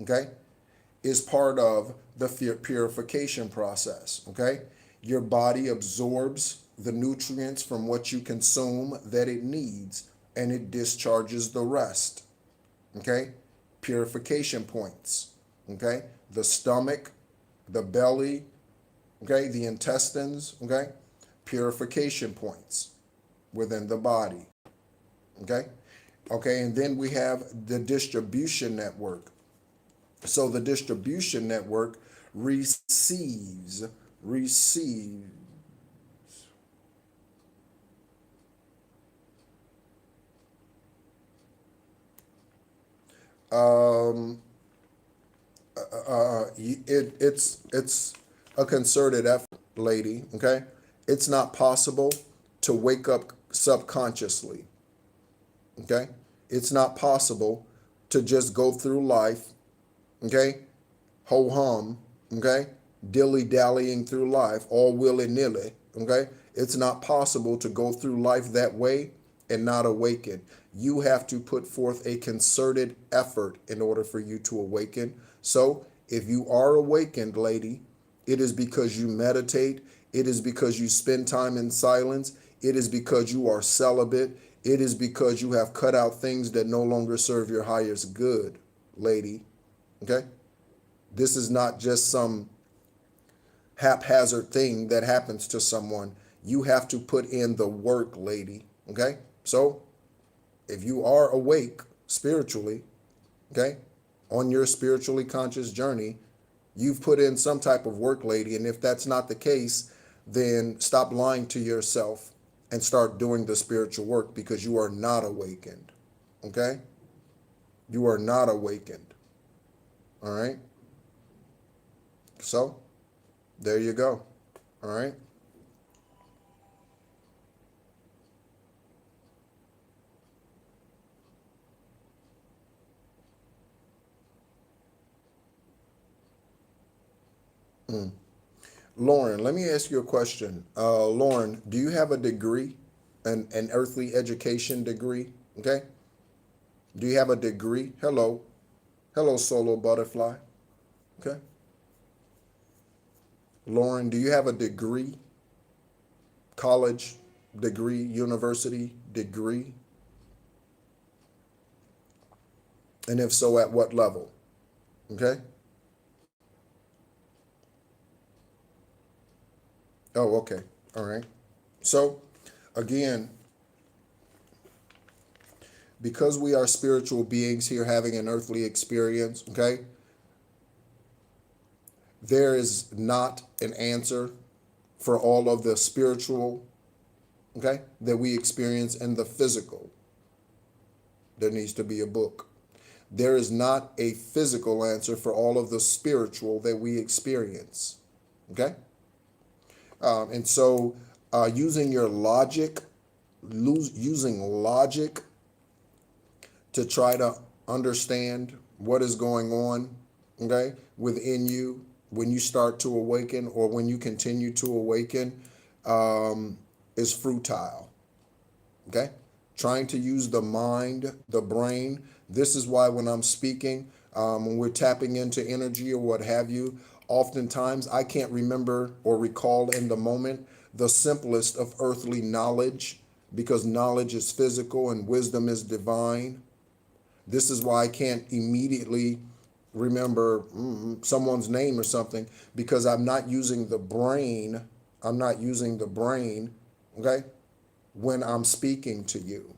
okay, is part of the purification process, okay? Your body absorbs the nutrients from what you consume that it needs, and it discharges the rest, okay? Purification points, okay? The stomach, the belly, okay? The intestines, okay? Purification points within the body, okay? Okay, and then we have the distribution network. So the distribution network receives, um, it's a concerted effort, lady. Okay, it's not possible to wake up subconsciously. Okay, it's not possible to just go through life. Okay, ho hum. Okay, dilly dallying through life, all willy nilly. Okay, it's not possible to go through life that way and not awaken. You have to put forth a concerted effort in order for you to awaken. So if you are awakened, lady, it is because you meditate. It is because you spend time in silence. It is because you are celibate. It is because you have cut out things that no longer serve your highest good, lady. Okay? This is not just some haphazard thing that happens to someone. You have to put in the work, lady. Okay? So if you are awake spiritually, okay, on your spiritually conscious journey, you've put in some type of work, lady. And if that's not the case, then stop lying to yourself and start doing the spiritual work, because you are not awakened. Okay? You are not awakened. All right? So, there you go. All right? Lauren, let me ask you a question. Lauren, do you have a degree, an earthly education degree? Okay? Do you have a degree? Hello. Hello, solo butterfly. Okay? Lauren, do you have a degree? College degree, university degree? And if so, at what level? Okay? Oh, okay. All right. So, again, because we are spiritual beings here having an earthly experience, okay, there is not an answer for all of the spiritual, okay, that we experience in the physical. There needs to be a book. There is not a physical answer for all of the spiritual that we experience, okay? And so using your logic, using logic to try to understand what is going on, okay, within you when you start to awaken or when you continue to awaken is futile, okay? Trying to use the mind, the brain. This is why when I'm speaking, when we're tapping into energy or what have you, oftentimes I can't remember or recall in the moment the simplest of earthly knowledge, because knowledge is physical and wisdom is divine. This is why I can't immediately remember someone's name or something, because I'm not using the brain. I'm not using the brain, okay, when I'm speaking to you,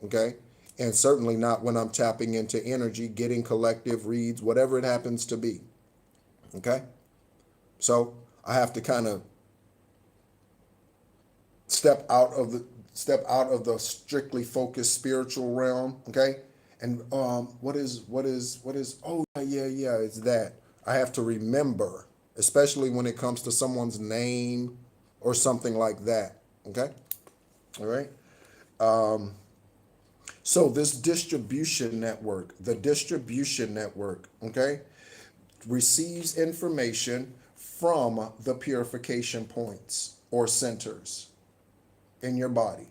okay? And certainly not when I'm tapping into energy, getting collective reads, whatever it happens to be, okay? So I have to kind of step out of the strictly focused spiritual realm, okay? And what is oh yeah, it's that. I have to remember, especially when it comes to someone's name or something like that, okay? All right. So this distribution network, the distribution network, okay, receives information from the purification points or centers in your body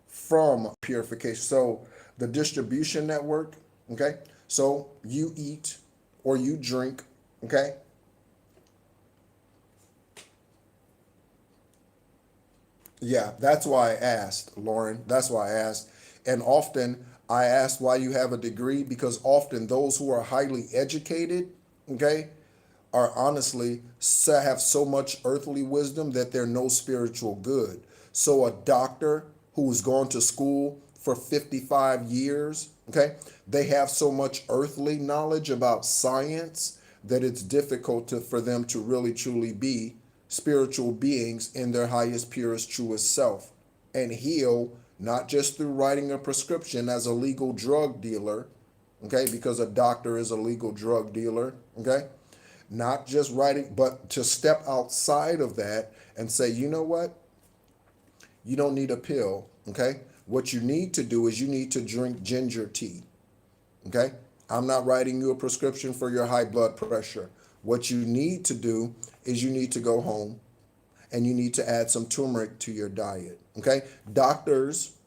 from purification. So the distribution network, okay, so you eat or you drink, okay, yeah, that's why I asked, Lauren. That's why I asked. And often I asked why you have a degree, because often those who are highly educated, okay, are honestly have so much earthly wisdom that they're no spiritual good. So a doctor who's gone to school for 55 years, okay, they have so much earthly knowledge about science that it's difficult for them to really truly be spiritual beings in their highest, purest, truest self and heal, not just through writing a prescription as a legal drug dealer, okay, because a doctor is a legal drug dealer, okay, not just writing, but to step outside of that and say, you know what? You don't need a pill, okay? What you need to do is you need to drink ginger tea, okay? I'm not writing you a prescription for your high blood pressure. What you need to do is you need to go home and you need to add some turmeric to your diet, okay? Doctors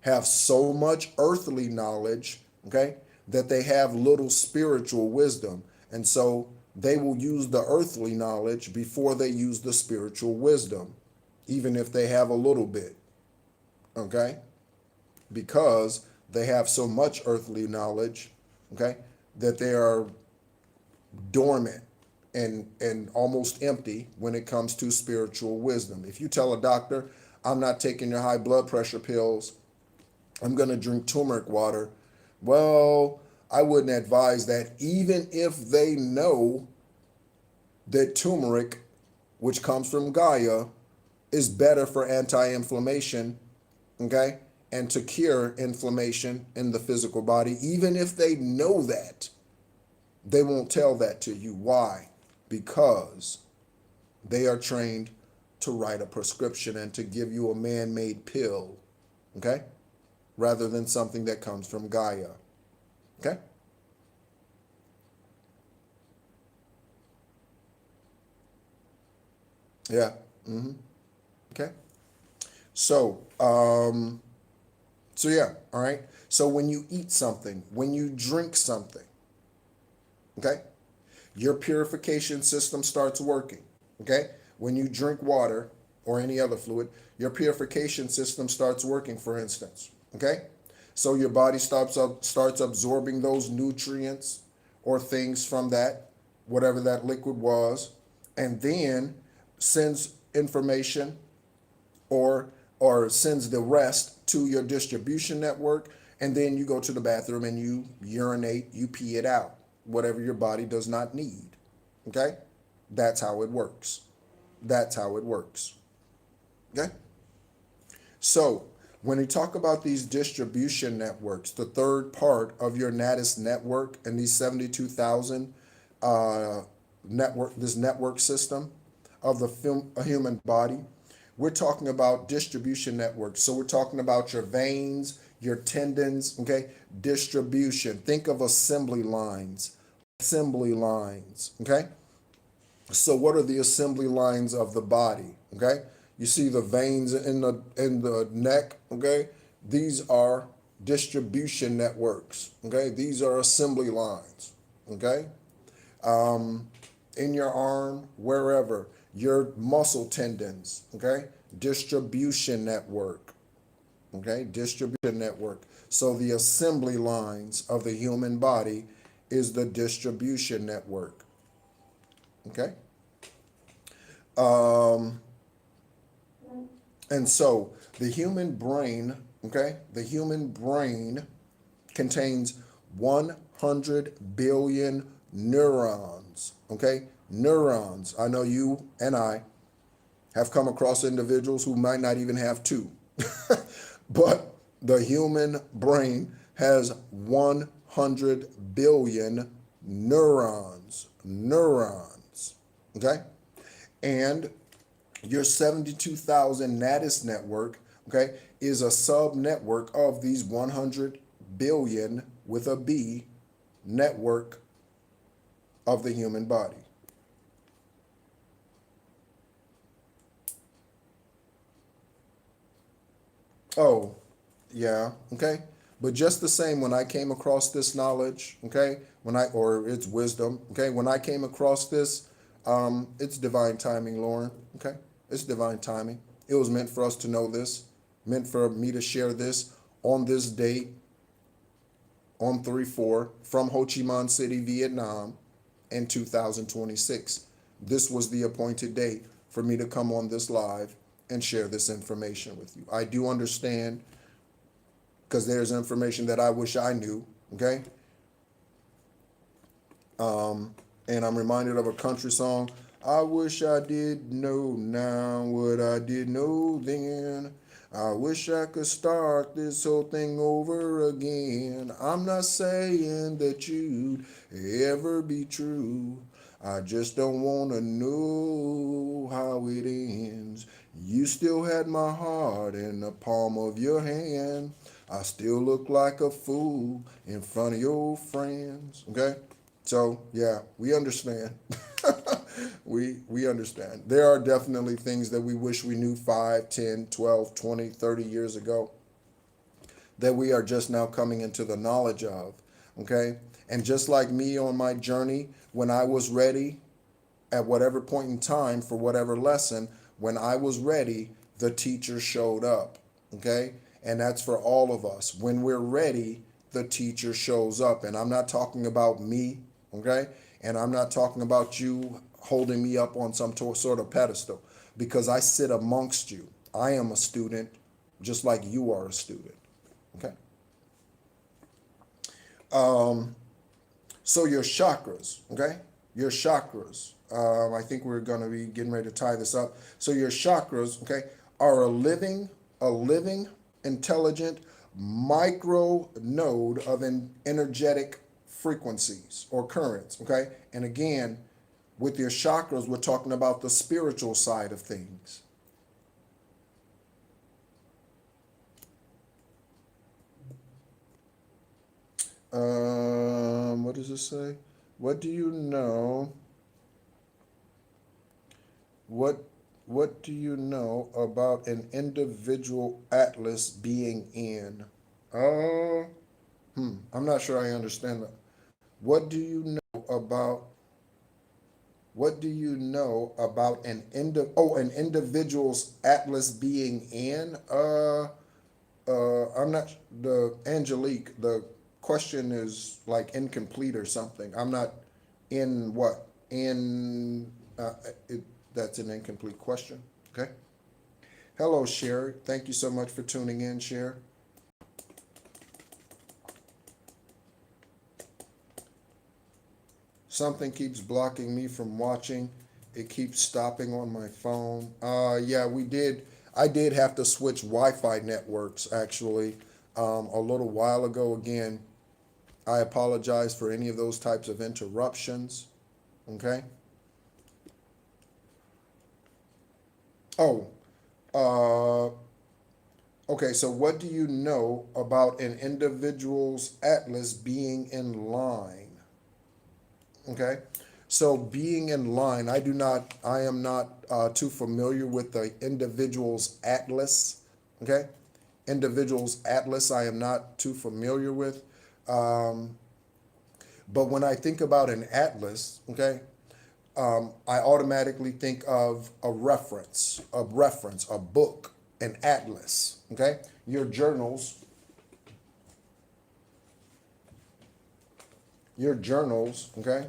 have so much earthly knowledge, okay, that they have little spiritual wisdom. And so they will use the earthly knowledge before they use the spiritual wisdom, even if they have a little bit, okay? Because they have so much earthly knowledge, okay, that they are dormant and almost empty when it comes to spiritual wisdom. If you tell a doctor, I'm not taking your high blood pressure pills, I'm going to drink turmeric water, well, I wouldn't advise that, even if they know that turmeric, which comes from Gaia, is better for anti-inflammation, okay, and to cure inflammation in the physical body. Even if they know that, they won't tell that to you. Why? Because they are trained to write a prescription and to give you a man-made pill, okay, rather than something that comes from Gaia, okay? Yeah. Okay. So, yeah, all right. So when you eat something, when you drink something, okay, your purification system starts working, okay? When you drink water or any other fluid, your purification system starts working, for instance, okay? So your body starts absorbing those nutrients or things from that, whatever that liquid was, and then sends information or sends the rest to your distribution network, And then you go to the bathroom and you urinate, you pee it out, whatever your body does not need. Okay? That's how it works. That's how it works. Okay? So, when you talk about these distribution networks, the third part of your NADIS network and these 72,000 this network system of the human body, we're talking about distribution networks. So we're talking about your veins, your tendons, okay? Distribution. Think of assembly lines. Assembly lines, okay? So what are the assembly lines of the body? Okay, you see the veins in the neck. Okay, these are distribution networks. Okay, these are assembly lines. Okay, in your arm, wherever your muscle tendons. Okay, distribution network. Okay, distribution network. So the assembly lines of the human body is the distribution network. Okay. Um, and so the human brain, okay, the human brain contains 100 billion neurons, okay? Neurons. I know you and I have come across individuals who might not even have two. But the human brain has 100 billion neurons. Neurons, okay? And your 72,000 NADIS network, okay, is a sub network of these 100 billion with a B network of the human body. Oh, yeah, okay. But just the same, when I came across this knowledge, okay, or it's wisdom, okay, when I came across this, it's divine timing, Lauren, okay? It's divine timing. It was meant for us to know this, meant for me to share this on this date, on 3/4, from Ho Chi Minh City, Vietnam, in 2026. This was the appointed date for me to come on this live and share this information with you. I do understand, because there's information that I wish I knew, okay? And I'm reminded of a country song. I wish I did know now what I did know then. I wish I could start this whole thing over again. I'm not saying that you'd ever be true. I just don't want to know how it ends. You still had my heart in the palm of your hand. I still look like a fool in front of your friends. Okay? So, yeah, we understand. we understand. There are definitely things that we wish we knew 5, 10, 12, 20, 30 years ago that we are just now coming into the knowledge of. Okay? And just like me on my journey, when I was ready, at whatever point in time for whatever lesson, when I was ready, the teacher showed up. Okay? And that's for all of us. When we're ready, the teacher shows up. And I'm not talking about me, okay? And I'm not talking about you holding me up on some sort of pedestal, because I sit amongst you. I am a student just like you are a student, okay? So your chakras, okay? Your chakras. I think we're going to be getting ready to tie this up. So your chakras, okay, are a living, intelligent micro node of an energetic frequencies or currents, okay? And again, with your chakras, we're talking about the spiritual side of things. What does it say? What do you know? What what do you know about an individual atlas being in? Uh, I'm not sure I understand that. What do you know about what do you know about an individual's atlas being in? I'm not the Angelique. The question is like incomplete or something. I'm not in what in. It, that's an incomplete question. Okay. Hello, Sherry. Thank you so much for tuning in, Sherry. Something keeps blocking me from watching. It keeps stopping on my phone. Yeah, I did have to switch Wi-Fi networks actually a little while ago. Again, I apologize for any of those types of interruptions. Okay. Oh, uh, okay. So, what do you know about an individual's atlas being in line? Okay. So being in line, I am not too familiar with the individual's atlas. Okay. Individual's atlas, I am not too familiar with. Um, but when I think about an atlas, okay, I automatically think of a book, an atlas. Okay. Your journals, okay,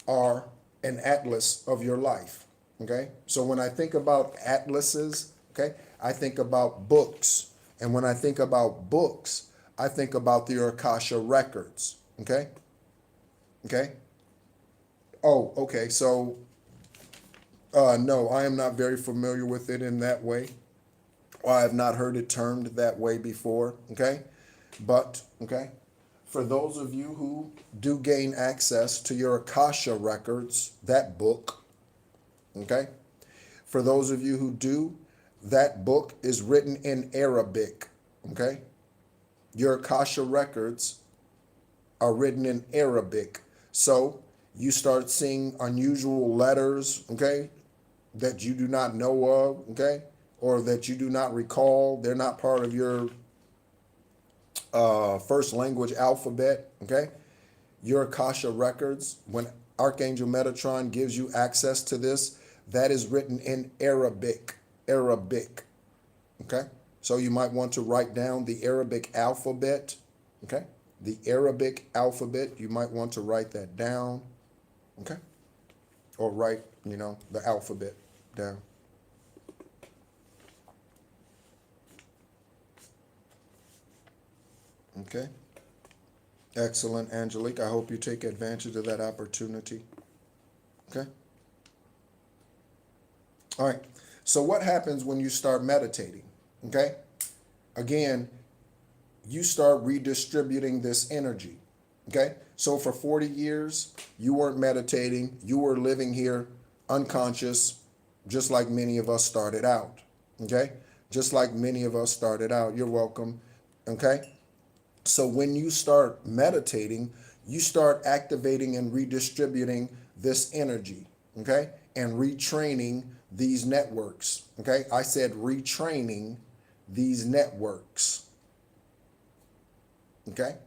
are an atlas of your life. Okay. So when I think about atlases, okay, I think about books. And when I think about books, I think about the Akasha records. Okay. Okay. Oh, okay. So, no, I am not very familiar with it in that way. Or I have not heard it termed that way before. Okay. But, okay, for those of you who do gain access to your Akasha records, that book, okay, for those of you who do, that book is written in Arabic, okay? Your Akasha records are written in Arabic. So you start seeing unusual letters, okay, that you do not know of, okay, or that you do not recall. They're not part of your first language alphabet, okay? Your Akasha records, when Archangel Metatron gives you access to this, that is written in Arabic, okay? So you might want to write down the Arabic alphabet, okay? The Arabic alphabet, you might want to write that down, okay? Or write, the alphabet down. Okay. Excellent, Angelique. I hope you take advantage of that opportunity. Okay. All right. So what happens when you start meditating? Okay. Again, you start redistributing this energy. Okay. So for 40 years, you weren't meditating. You were living here unconscious, just like many of us started out. Okay. Just like many of us started out. You're welcome. Okay. So when you start meditating, you start activating and redistributing this energy, okay? And retraining these networks, okay? I said retraining these networks, okay?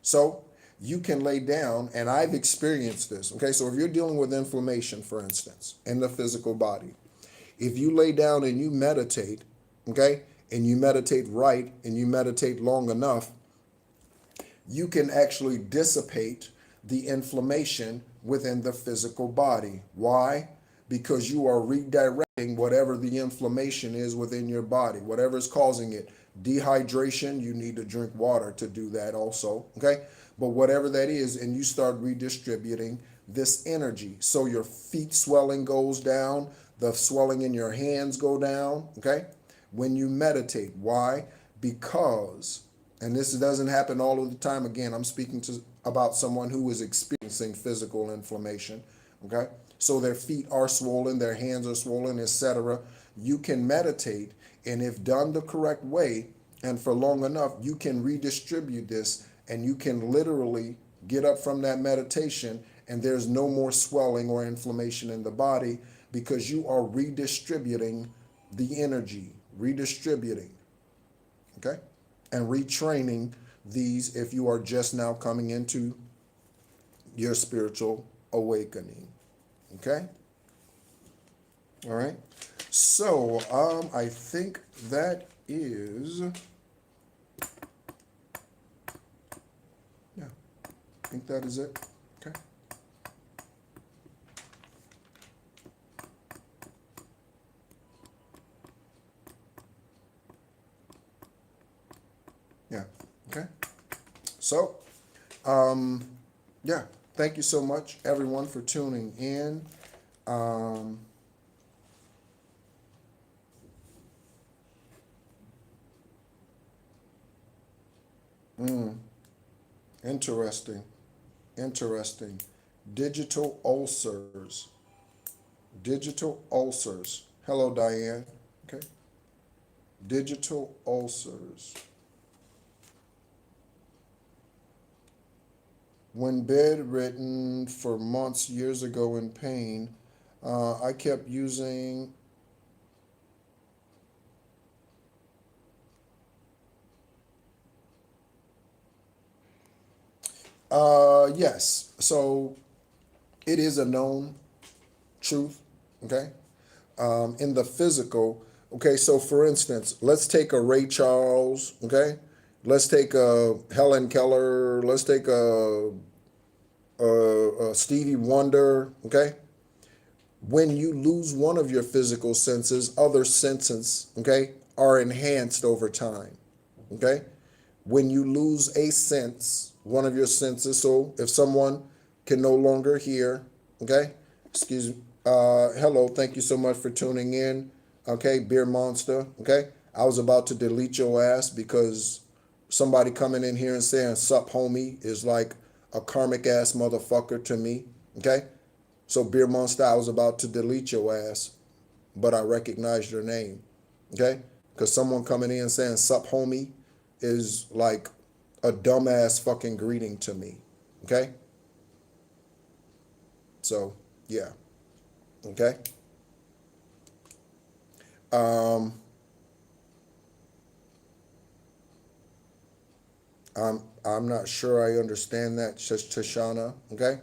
So you can lay down, and I've experienced this, okay? So if you're dealing with inflammation, for instance, in the physical body, if you lay down and you meditate, okay, and you meditate right, and you meditate long enough, you can actually dissipate the inflammation within the physical body. Why? Because you are redirecting whatever the inflammation is within your body, whatever is causing it. Dehydration, you need to drink water to do that also, okay? But whatever that is, and you start redistributing this energy. So your feet swelling goes down, the swelling in your hands go down, okay? When you meditate. Why? Because, and this doesn't happen all of the time. Again, I'm speaking about someone who is experiencing physical inflammation. Okay, so their feet are swollen, their hands are swollen, etc. You can meditate, and if done the correct way and for long enough, you can redistribute this, and you can literally get up from that meditation, and there's no more swelling or inflammation in the body because you are redistributing the energy, redistributing. Okay. And retraining these if you are just now coming into your spiritual awakening. Okay? All right. So, I think that is, yeah, I think that is it. Okay. Yeah. Okay. So, yeah. thank you so much, everyone, for tuning in. Um, Interesting. Interesting. Digital ulcers. Digital ulcers. Hello, Diane. Okay. Digital ulcers. When bedridden for months years ago in pain, I kept using. Yes. So it is a known truth. Okay. In the physical. Okay. So for instance, let's take a Ray Charles. Okay. Let's take a Helen Keller. Let's take a Stevie Wonder. Okay. When you lose one of your physical senses, other senses, okay, are enhanced over time. Okay. When you lose a sense, one of your senses, so if someone can no longer hear, okay, excuse me, hello, thank you so much for tuning in, okay, Beer Monster, okay, I was about to delete your ass because somebody coming in here and saying sup homie is like a karmic ass motherfucker to me, okay, so Beer Monster, I was about to delete your ass, but I recognized your name, okay, because someone coming in saying sup homie is like a dumbass fucking greeting to me. Okay? So, yeah. Okay? Um I'm not sure I understand that, Tashana. Okay?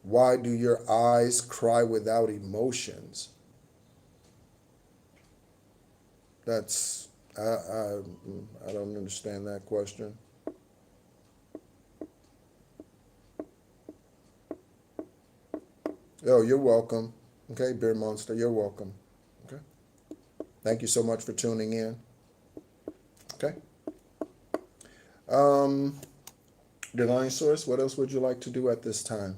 Why do your eyes cry without emotions? That's I don't understand that question. Oh, you're welcome. Okay, Beer Monster, you're welcome. Okay. Thank you so much for tuning in. Okay. Um, Divine Source, what else would you like to do at this time?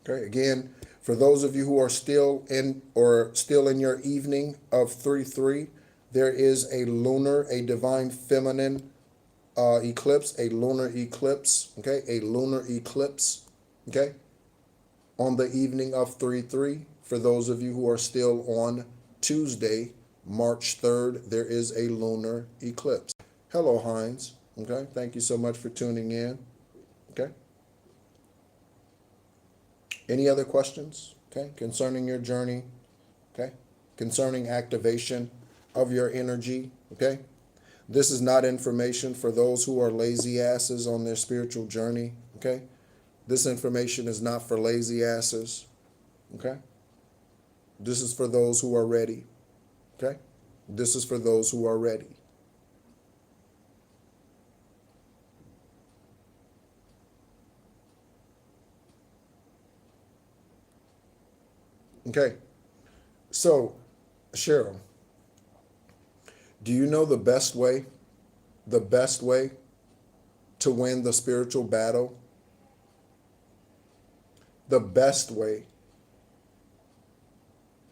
Okay, again, for those of you who are still in or still in your evening of 3-3, there is a lunar, a divine feminine eclipse, a lunar eclipse, okay, a lunar eclipse, okay, on the evening of 3-3. For those of you who are still on Tuesday, March 3rd, there is a lunar eclipse. Hello, Heinz. Okay, thank you so much for tuning in. Okay. Any other questions? Okay, concerning your journey. Okay, concerning activation of your energy. Okay, this is not information for those who are lazy asses on their spiritual journey. Okay, this information is not for lazy asses. Okay, this is for those who are ready. Okay, this is for those who are ready. Okay, so Cheryl, do you know the best way? The best way to win the spiritual battle? The best way.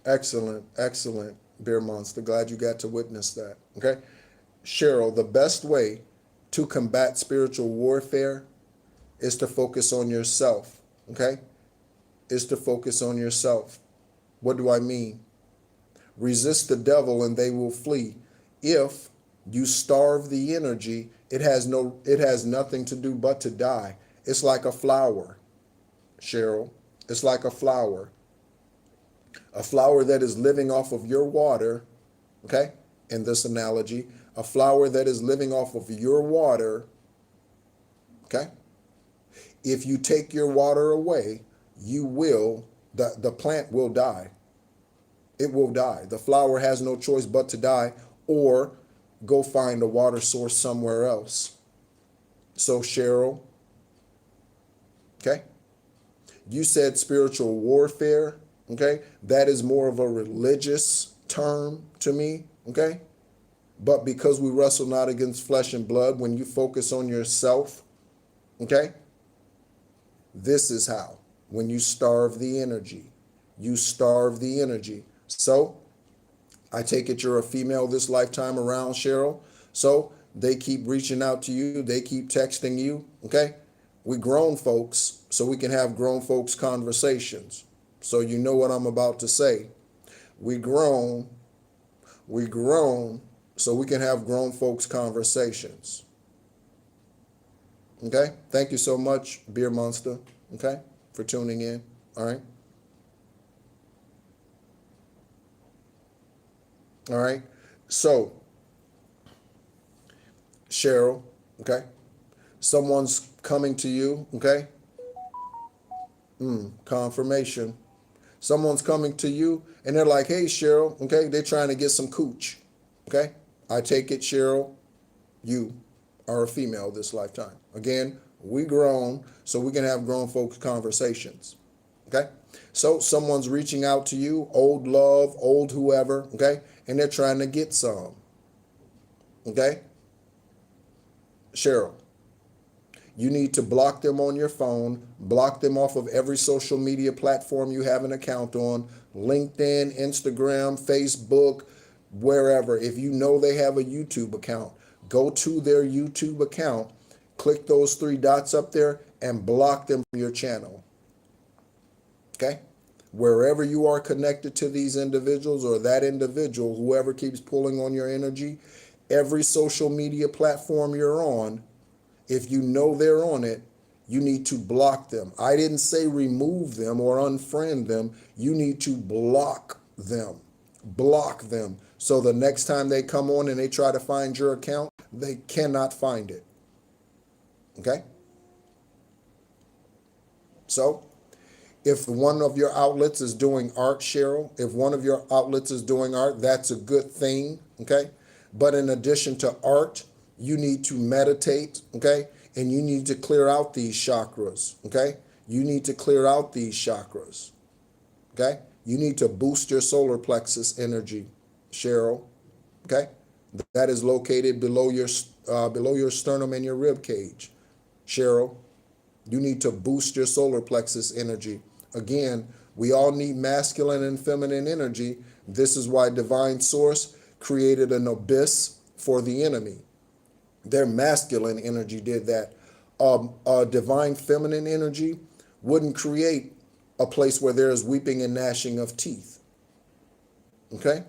Excellent, excellent, Beer Monster. Glad you got to witness that. Okay. Cheryl, the best way to combat spiritual warfare is to focus on yourself. Okay? Is to focus on yourself. What do I mean? Resist the devil and they will flee. If you starve the energy, it has nothing to do but to die. It's like a flower, Cheryl. It's like a flower. A flower that is living off of your water, okay? In this analogy, a flower that is living off of your water, okay? If you take your water away, the plant will die. It will die. The flower has no choice but to die or go find a water source somewhere else. So Cheryl, okay? You said spiritual warfare, okay? That is more of a religious term to me, okay? But because we wrestle not against flesh and blood, when you focus on yourself, okay, this is how. When you starve the energy, you starve the energy. So I take it you're a female this lifetime around, Cheryl. So they keep reaching out to you. They keep texting you. Okay. We grown folks, so we can have grown folks conversations. So you know what I'm about to say. We grown, so we can have grown folks conversations. Okay. Thank you so much, Beer Monster. Okay. For tuning in. All right. All right. So, Cheryl, okay, someone's coming to you, okay? Confirmation. Someone's coming to you and they're like, hey, Cheryl, okay, they're trying to get some cooch, okay? I take it, Cheryl, you are a female this lifetime. Again, we grown, so we can have grown folks conversations, okay? So someone's reaching out to you, old love, old whoever, okay? And they're trying to get some, okay? Cheryl, you need to block them on your phone, block them off of every social media platform you have an account on, LinkedIn, Instagram, Facebook, wherever. If you know they have a YouTube account, go to their YouTube account, click those three dots up there and block them from your channel. Okay? Wherever you are connected to these individuals or that individual, whoever keeps pulling on your energy, every social media platform you're on, if you know they're on it, you need to block them. I didn't say remove them or unfriend them. You need to block them. Block them. So the next time they come on and they try to find your account, they cannot find it. Okay? So, if one of your outlets is doing art, Cheryl, if one of your outlets is doing art, that's a good thing, okay? But in addition to art, you need to meditate, okay? And you need to clear out these chakras, okay? You need to clear out these chakras, okay? You need to boost your solar plexus energy, Cheryl, okay? That is located below your sternum and your rib cage, Cheryl. You need to boost your solar plexus energy. Again, we all need masculine and feminine energy. This is why Divine Source created an abyss for the enemy. Their masculine energy did that. Divine feminine energy wouldn't create a place where there is weeping and gnashing of teeth. Okay?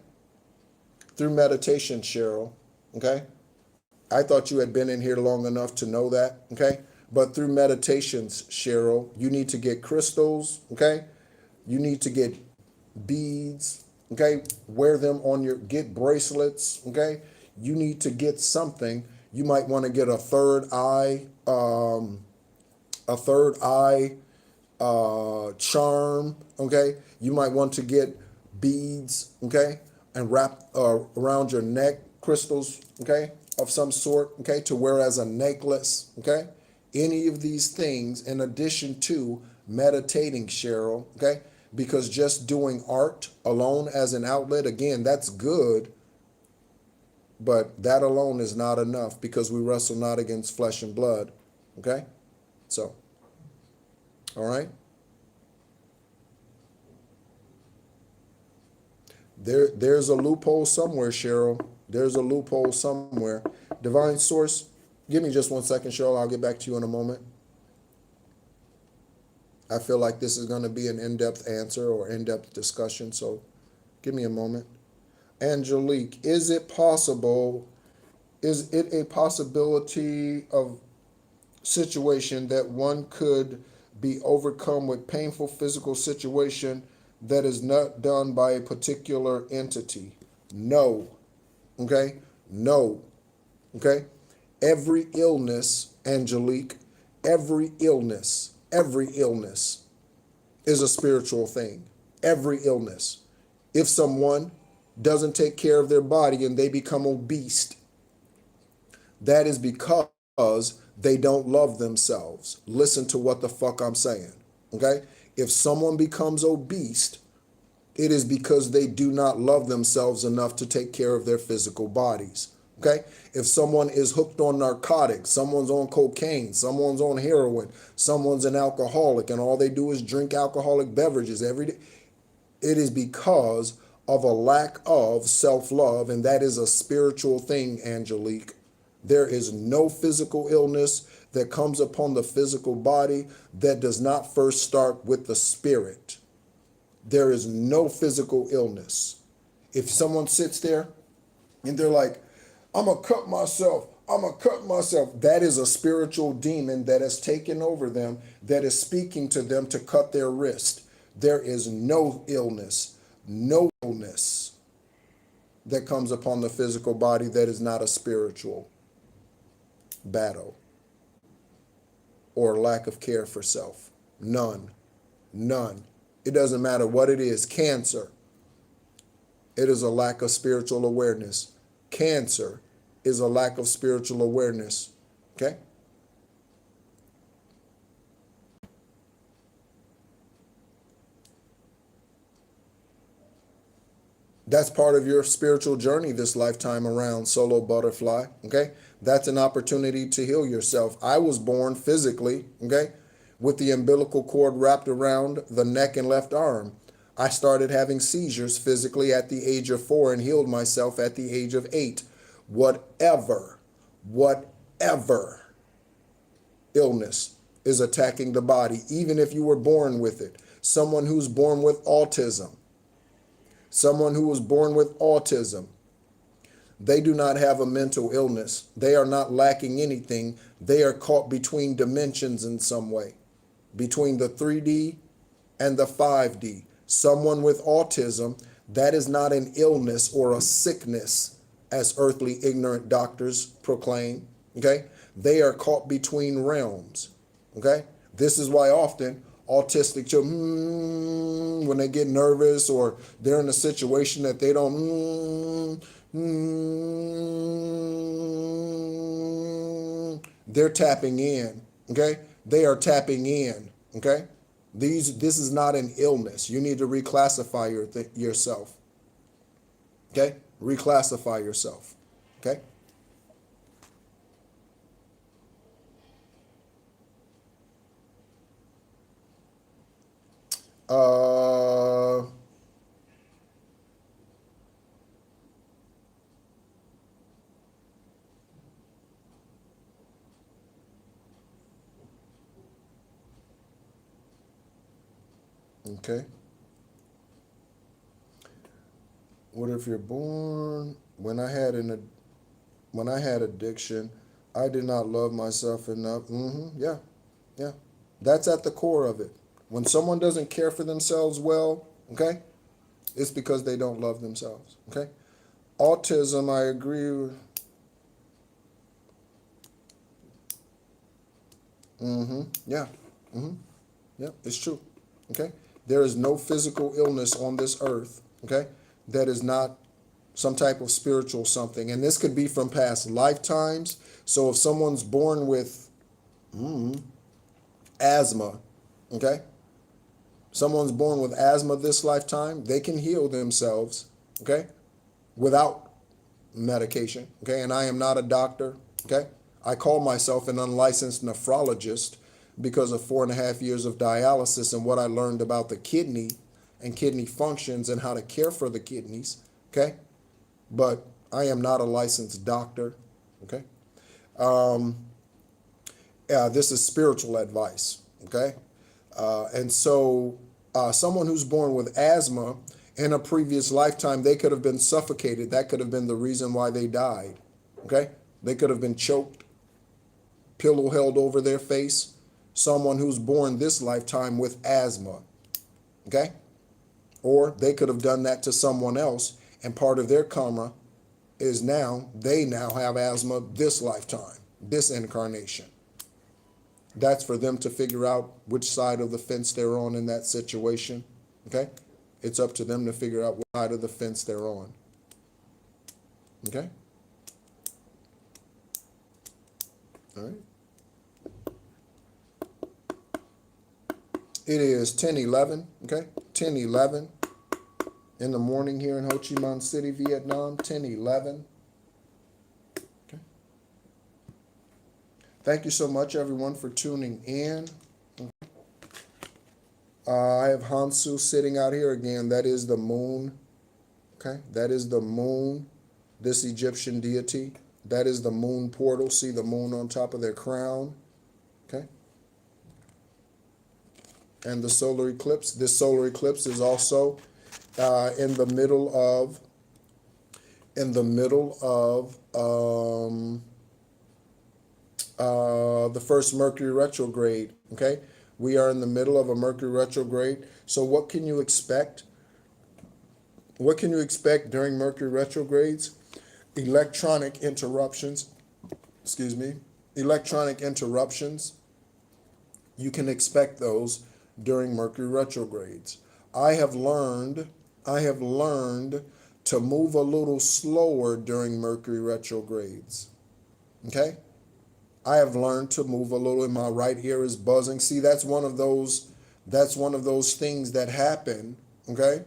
Through meditation, Cheryl. Okay? I thought you had been in here long enough to know that. Okay? But through meditations, Cheryl, you need to get crystals, okay? You need to get beads, okay? Wear them on get bracelets, okay? You need to get something. You might want to get a third eye charm, okay? You might want to get beads, okay? And wrap around your neck, crystals, okay? Of some sort, okay? To wear as a necklace, okay? Any of these things in addition to meditating, Cheryl, okay? Because just doing art alone as an outlet, again, that's good, but that alone is not enough because we wrestle not against flesh and blood, okay? So, all right? There's a loophole somewhere, Cheryl. There's a loophole somewhere. Divine Source, give me just 1 second, Cheryl. I'll get back to you in a moment. I feel like this is going to be an in-depth answer or in-depth discussion, so give me a moment. Angelique, is it a possibility of situation that one could be overcome with painful physical situation that is not done by a particular entity? No. Okay? No. Okay? Every illness, Angelique, every illness is a spiritual thing. Every illness. If someone doesn't take care of their body and they become obese, that is because they don't love themselves. Listen to what the fuck I'm saying. Okay? If someone becomes obese, it is because they do not love themselves enough to take care of their physical bodies. Okay? If someone is hooked on narcotics, someone's on cocaine, someone's on heroin, someone's an alcoholic, and all they do is drink alcoholic beverages every day, it is because of a lack of self-love, and that is a spiritual thing, Angelique. There is no physical illness that comes upon the physical body that does not first start with the spirit. There is no physical illness. If someone sits there and they're like, I'm going to cut myself, I'm going to cut myself, that is a spiritual demon that has taken over them, that is speaking to them to cut their wrist. There is no illness that comes upon the physical body that is not a spiritual battle or lack of care for self. None. It doesn't matter what it is. Cancer, it is a lack of spiritual awareness. Cancer is a lack of spiritual awareness. Okay? That's part of your spiritual journey this lifetime around, solo butterfly, okay? That's an opportunity to heal yourself. I was born physically, okay, with the umbilical cord wrapped around the neck and left arm. I started having seizures physically at the age of 4 and healed myself at the age of 8. Whatever illness is attacking the body, even if you were born with it. Someone who's born with autism, someone who was born with autism, they do not have a mental illness. They are not lacking anything. They are caught between dimensions in some way, between the 3D and the 5D. Someone with autism, that is not an illness or a sickness, as earthly ignorant doctors proclaim, okay? They are caught between realms, okay? This is why often autistic children, when they get nervous or they're in a situation that they don't, they're tapping in, okay? They are tapping in, okay? This is not an illness. You need to reclassify yourself, okay? Reclassify yourself, okay? Okay. What if you're born? When I had addiction, I did not love myself enough. Yeah. That's at the core of it. When someone doesn't care for themselves well, okay, it's because they don't love themselves. Okay. Autism, I agree with. Yeah. Yeah, it's true. Okay. There is no physical illness on this earth, okay, that is not some type of spiritual something. And this could be from past lifetimes. So if someone's born with asthma, okay, someone's born with asthma this lifetime, they can heal themselves, okay, without medication, okay? And I am not a doctor, okay? I call myself an unlicensed nephrologist because of 4.5 years of dialysis and what I learned about the kidney and kidney functions and how to care for the kidneys, okay? But I am not a licensed doctor, okay? This is spiritual advice, okay? And so someone who's born with asthma in a previous lifetime, they could have been suffocated. That could have been the reason why they died, okay? They could have been choked, pillow held over their face. Someone who's born this lifetime with asthma, okay? Or they could have done that to someone else, and part of their karma is they now have asthma this lifetime, this incarnation. That's for them to figure out which side of the fence they're on in that situation, okay? It's up to them to figure out what side of the fence they're on, okay? All right. It is 10:11, okay? 10:11 in the morning here in Ho Chi Minh City, Vietnam, 10:11. Thank you so much, everyone, for tuning in. I have Hansu sitting out here again. That is the moon. Okay, that is the moon, this Egyptian deity. That is the moon portal. See the moon on top of their crown. Okay. And the solar eclipse. This solar eclipse is also in the middle of the first Mercury retrograde. Okay, we are in the middle of a Mercury retrograde. So what can you expect? What can you expect during Mercury retrogrades? Electronic interruptions. Excuse me. Electronic interruptions. You can expect those during Mercury retrogrades. I have learned to move a little slower during Mercury retrogrades. Okay? I have learned to move a little, and my right ear is buzzing. See, that's one of those things that happen, okay,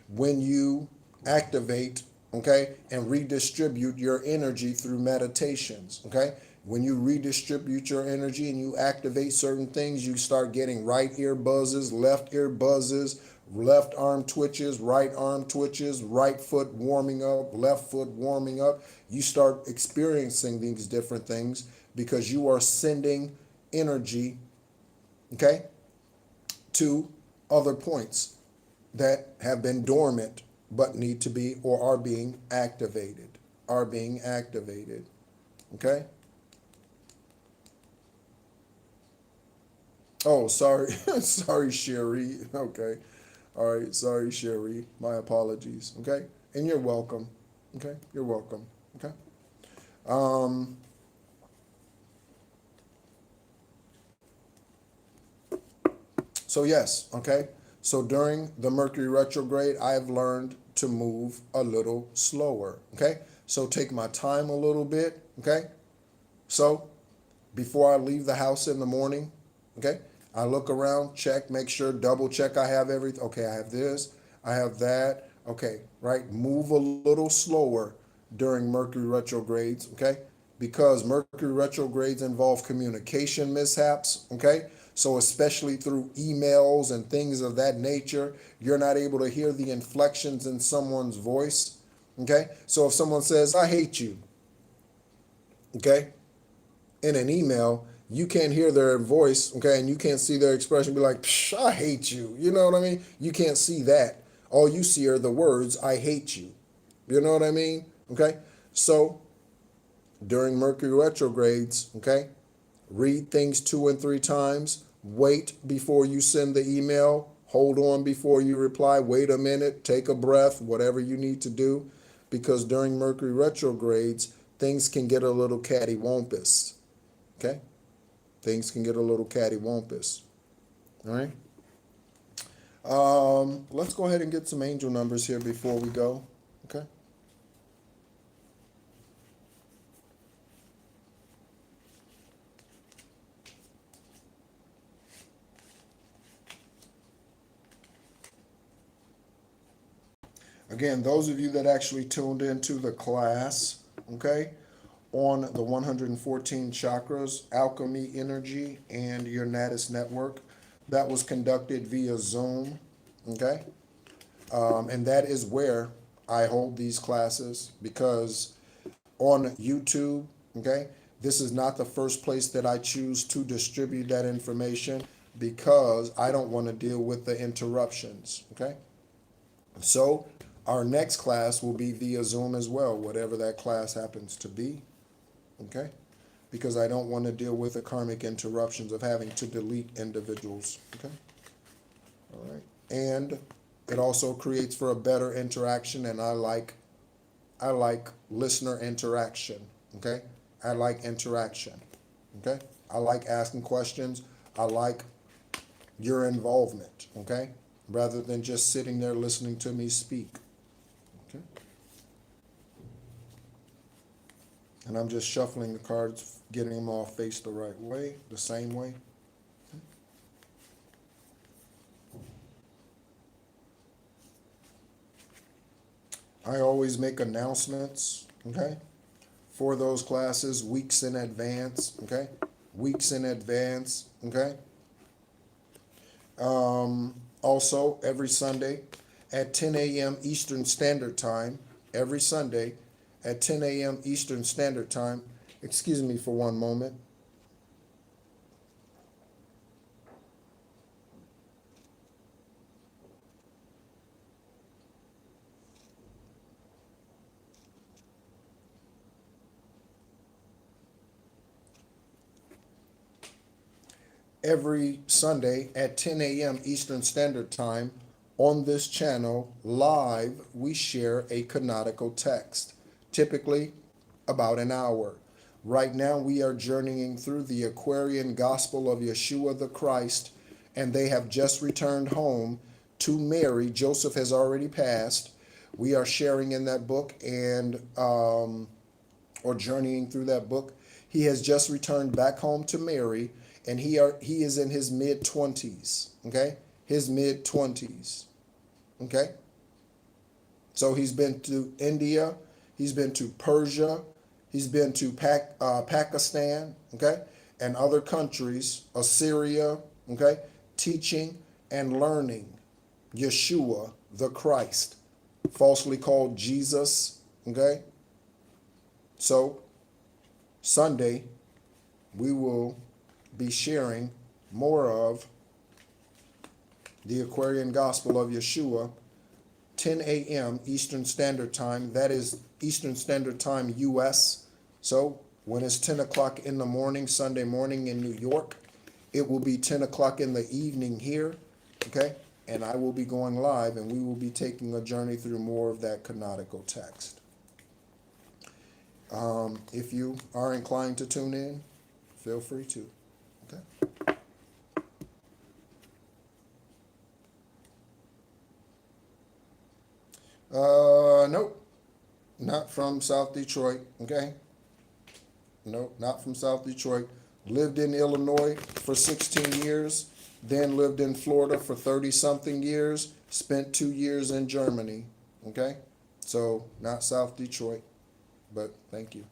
when you activate, okay, and redistribute your energy through meditations, okay? When you redistribute your energy and you activate certain things, you start getting right ear buzzes, left ear buzzes, left arm twitches, right arm twitches, right foot warming up, left foot warming up. You start experiencing these different things because you are sending energy, okay, to other points that have been dormant but need to be or are being activated. Okay? Oh, sorry. Sorry, Sherry. Okay. All right. Sorry, Sherry. My apologies. Okay? And you're welcome. Okay? You're welcome. Okay? So yes, okay? So during the Mercury retrograde, I've learned to move a little slower, okay? So take my time a little bit, okay? So before I leave the house in the morning, okay, I look around, check, make sure, double check I have everything. Okay, I have this, I have that. Okay, right? Move a little slower during Mercury retrogrades, okay? Because Mercury retrogrades involve communication mishaps, okay? So especially through emails and things of that nature, you're not able to hear the inflections in someone's voice, okay? So if someone says, I hate you, okay, in an email, you can't hear their voice, okay, and you can't see their expression, be like, Psh, I hate you. You know what I mean? You can't see that. All you see are the words, I hate you. You know what I mean? Okay? So during Mercury retrogrades, okay, read things 2 and 3 times. Wait before you send the email. Hold on before you reply. Wait a minute. Take a breath, whatever you need to do. Because during Mercury retrogrades, things can get a little cattywampus. Okay? Things can get a little cattywampus. All right? Let's go ahead and get some angel numbers here before we go. Okay? Again, those of you that actually tuned into the class, okay, on the 114 chakras, alchemy, energy, and your NADIS network, that was conducted via Zoom, okay? And that is where I hold these classes because on YouTube, okay, this is not the first place that I choose to distribute that information because I don't want to deal with the interruptions, okay? So our next class will be via Zoom as well, whatever that class happens to be, okay? Because I don't want to deal with the karmic interruptions of having to delete individuals, okay? All right. And it also creates for a better interaction, and I like listener interaction, okay? I like interaction, okay? I like asking questions. I like your involvement, okay? Rather than just sitting there listening to me speak, okay? And I'm just shuffling the cards, getting them all faced the right way, the same way. I always make announcements, okay, for those classes weeks in advance, okay? Weeks in advance, okay? Also, every Sunday at 10 a.m. Eastern Standard Time, every Sunday at 10 a.m. Eastern Standard Time, excuse me for one moment. Every Sunday at 10 a.m. Eastern Standard Time on this channel, live, we share a canonical text, typically about an hour. Right now, we are journeying through the Aquarian Gospel of Yeshua the Christ, and they have just returned home to Mary. Joseph has already passed. We are sharing in that book and or journeying through that book. He has just returned back home to Mary, and he is in his mid-20s, okay? His mid-20s, okay? So he's been to India, he's been to Persia, he's been to Pakistan, okay? And other countries, Assyria, okay? Teaching and learning Yeshua the Christ, falsely called Jesus, okay? So Sunday, we will be sharing more of the Aquarian Gospel of Yeshua, 10 a.m. Eastern Standard Time. That is Eastern Standard Time, U.S. So when it's 10 o'clock in the morning, Sunday morning in New York, it will be 10 o'clock in the evening here, okay? And I will be going live, and we will be taking a journey through more of that canonical text. If you are inclined to tune in, feel free to. Okay. Nope, not from South Detroit. Okay. Nope, not from South Detroit. Lived in Illinois for 16 years, then lived in Florida for 30-something years, spent 2 years in Germany. Okay, so not South Detroit, but thank you.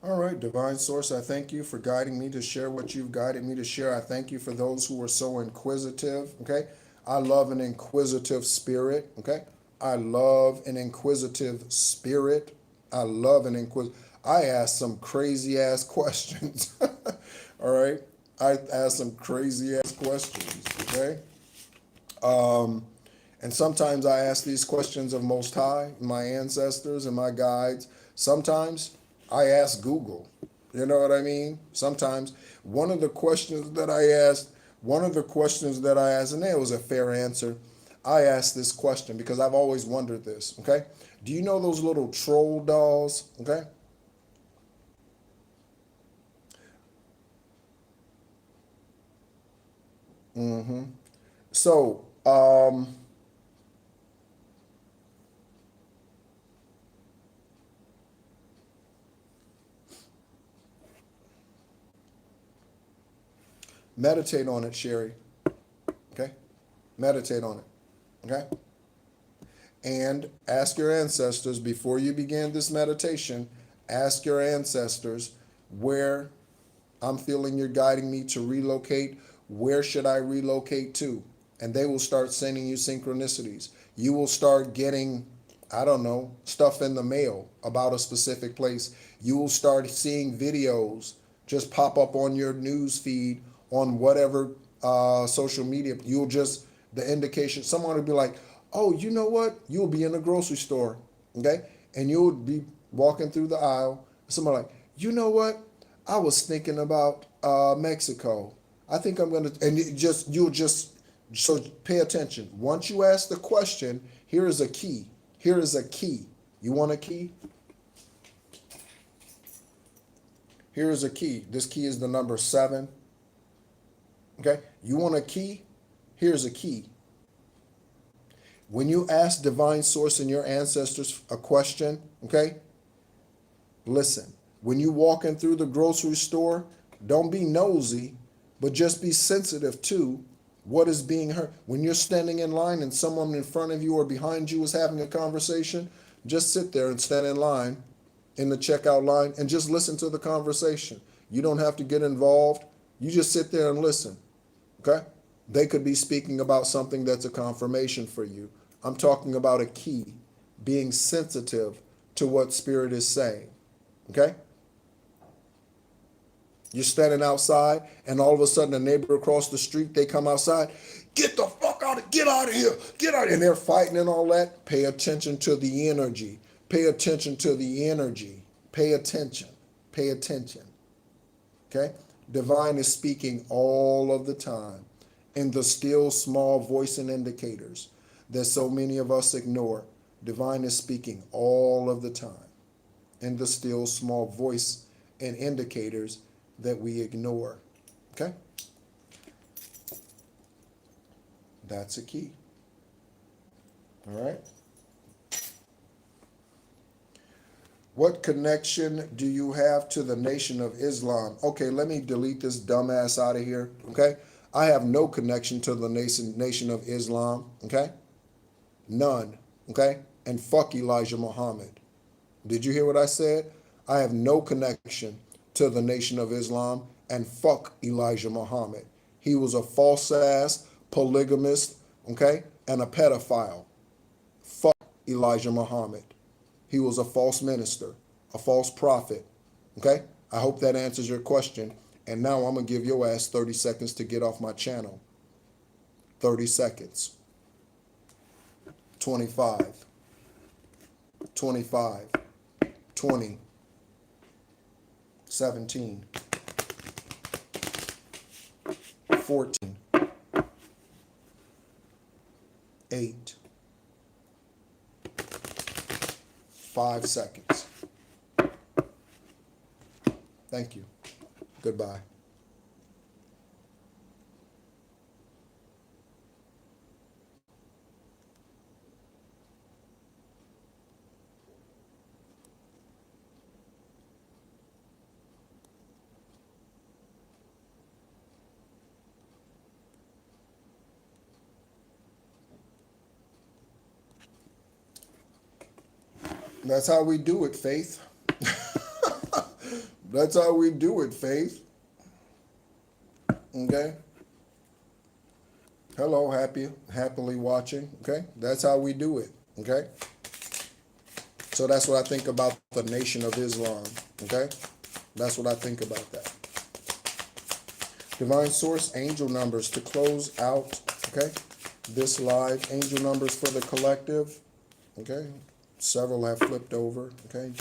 All right, Divine Source, I thank you for guiding me to share what you've guided me to share. I thank you for those who are so inquisitive, okay? I love an inquisitive spirit, okay? I love an inquisitive spirit. I love an inquisitive. I ask some crazy ass questions, all right? I ask some crazy ass questions, okay? And sometimes I ask these questions of Most High, my ancestors and my guides. Sometimes I ask Google. You know what I mean? Sometimes one of the questions that I asked, and it was a fair answer. I asked this question because I've always wondered this, okay? Do you know those little troll dolls, okay? Mm-hmm. So, meditate on it, Sherry, okay? Meditate on it, okay? And ask your ancestors, before you begin this meditation, ask your ancestors where I'm feeling you're guiding me to relocate. Where should I relocate to? And they will start sending you synchronicities. You will start getting, I don't know, stuff in the mail about a specific place. You will start seeing videos just pop up on your news feed on whatever social media. You'll just, the indication, someone will be like, oh, you know what? You'll be in a grocery store, okay? And you'll be walking through the aisle. Somebody like, you know what? I was thinking about Mexico. I think I'm gonna, and so pay attention. Once you ask the question, here is a key. Here is a key. You want a key? Here is a key. This key is the number 7. Okay? You want a key? Here's a key. When you ask divine source and your ancestors a question, okay, listen. When you walk in through the grocery store, don't be nosy, but just be sensitive to what is being heard. When you're standing in line and someone in front of you or behind you is having a conversation, just sit there and stand in line, in the checkout line, and just listen to the conversation. You don't have to get involved. You just sit there and listen, okay? They could be speaking about something that's a confirmation for you. I'm talking about a key, being sensitive to what Spirit is saying, okay? You're standing outside, and all of a sudden, a neighbor across the street, they come outside, get the fuck out of, get out of here, get out, and they're fighting and all that. Pay attention to the energy. Pay attention to the energy. Pay attention. Pay attention. Okay? Divine is speaking all of the time in the still small voice and indicators that so many of us ignore. Divine is speaking all of the time in the still small voice and indicators that we ignore. Okay? That's a key. All right? What connection do you have to the Nation of Islam? Okay, let me delete this dumbass out of here. Okay? I have no connection to the Nation of Islam. Okay? None. Okay? And fuck Elijah Muhammad. Did you hear what I said? I have no connection to the Nation of Islam, and fuck Elijah Muhammad. He was a false ass polygamist, okay, and a pedophile. Fuck Elijah Muhammad. He was a false minister, a false prophet, okay? I hope that answers your question. And now I'm going to give your ass 30 seconds to get off my channel. 30 seconds. 25. 25. 20. 17. 14. 8. 5 seconds. Thank you. Goodbye. That's how we do it, Faith. That's how we do it, Faith. Okay? Hello, happily watching. Okay? That's how we do it. Okay? So that's what I think about the Nation of Islam. Okay? That's what I think about that. Divine Source, angel numbers to close out. Okay? This live, angel numbers for the collective. Okay? Several have flipped over. Okay?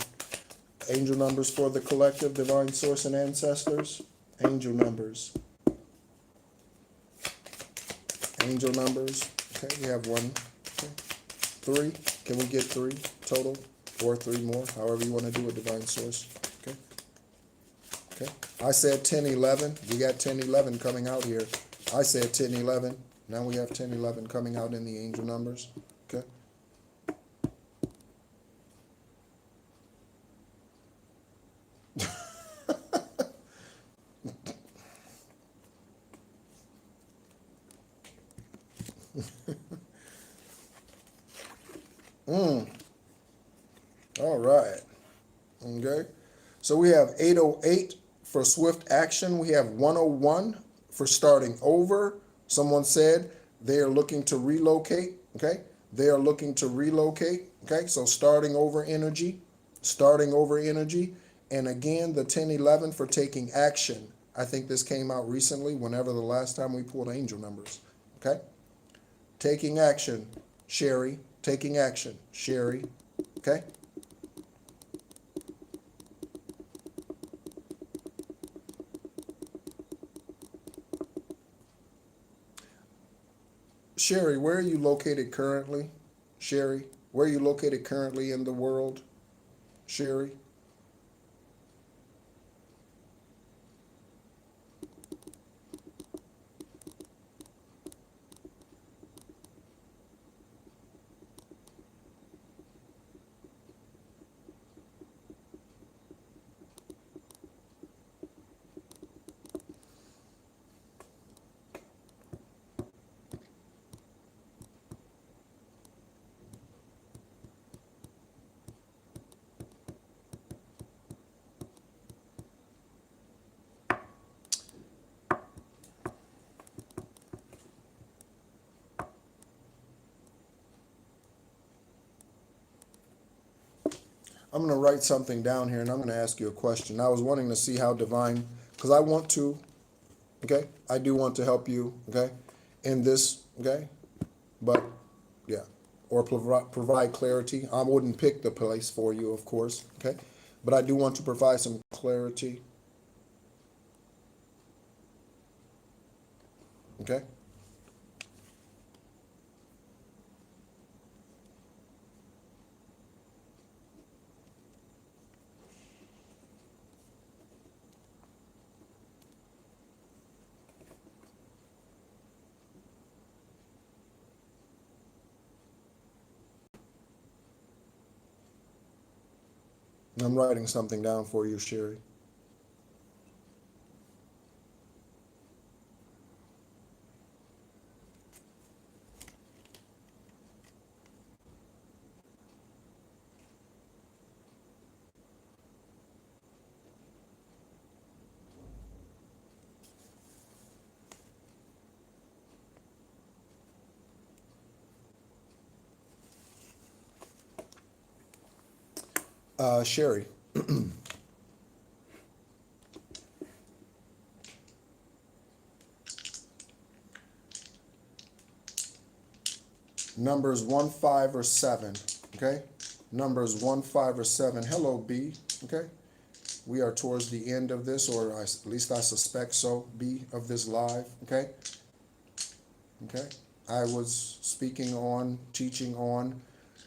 Angel numbers for the collective, divine source and ancestors. Angel numbers. Angel numbers. Okay, we have 1, okay. 3. Can we get 3 total? Or 3 more, however you want to do a divine source. Okay. Okay. I said 10, 11. We got 10, 11 coming out here. I said 10, 11. Now we have 10, 11 coming out in the angel numbers. Okay. All right. Okay. So we have 808 for swift action. We have 101 for starting over. Someone said they are looking to relocate. Okay. They are looking to relocate. Okay. So starting over energy. Starting over energy. And again, the 1011 for taking action. I think this came out recently, whenever the last time we pulled angel numbers. Okay. Taking action. Sherry. Taking action. Sherry. Okay. Sherry, where are you located currently? Sherry, where are you located currently in the world? Sherry? I'm going to write something down here and I'm going to ask you a question. I was wanting to see how divine, because I want to, okay? I do want to help you, okay? In this, okay? But, yeah. Or provide clarity. I wouldn't pick the place for you, of course, okay? But I do want to provide some clarity, okay? I'm writing something down for you, Sherry. Sherry, numbers 1, 5, or 7, okay? Numbers 1, 5, or 7. Hello, B, okay? We are towards the end of this, or at least I suspect so, B, of this live, okay? Okay? I was teaching on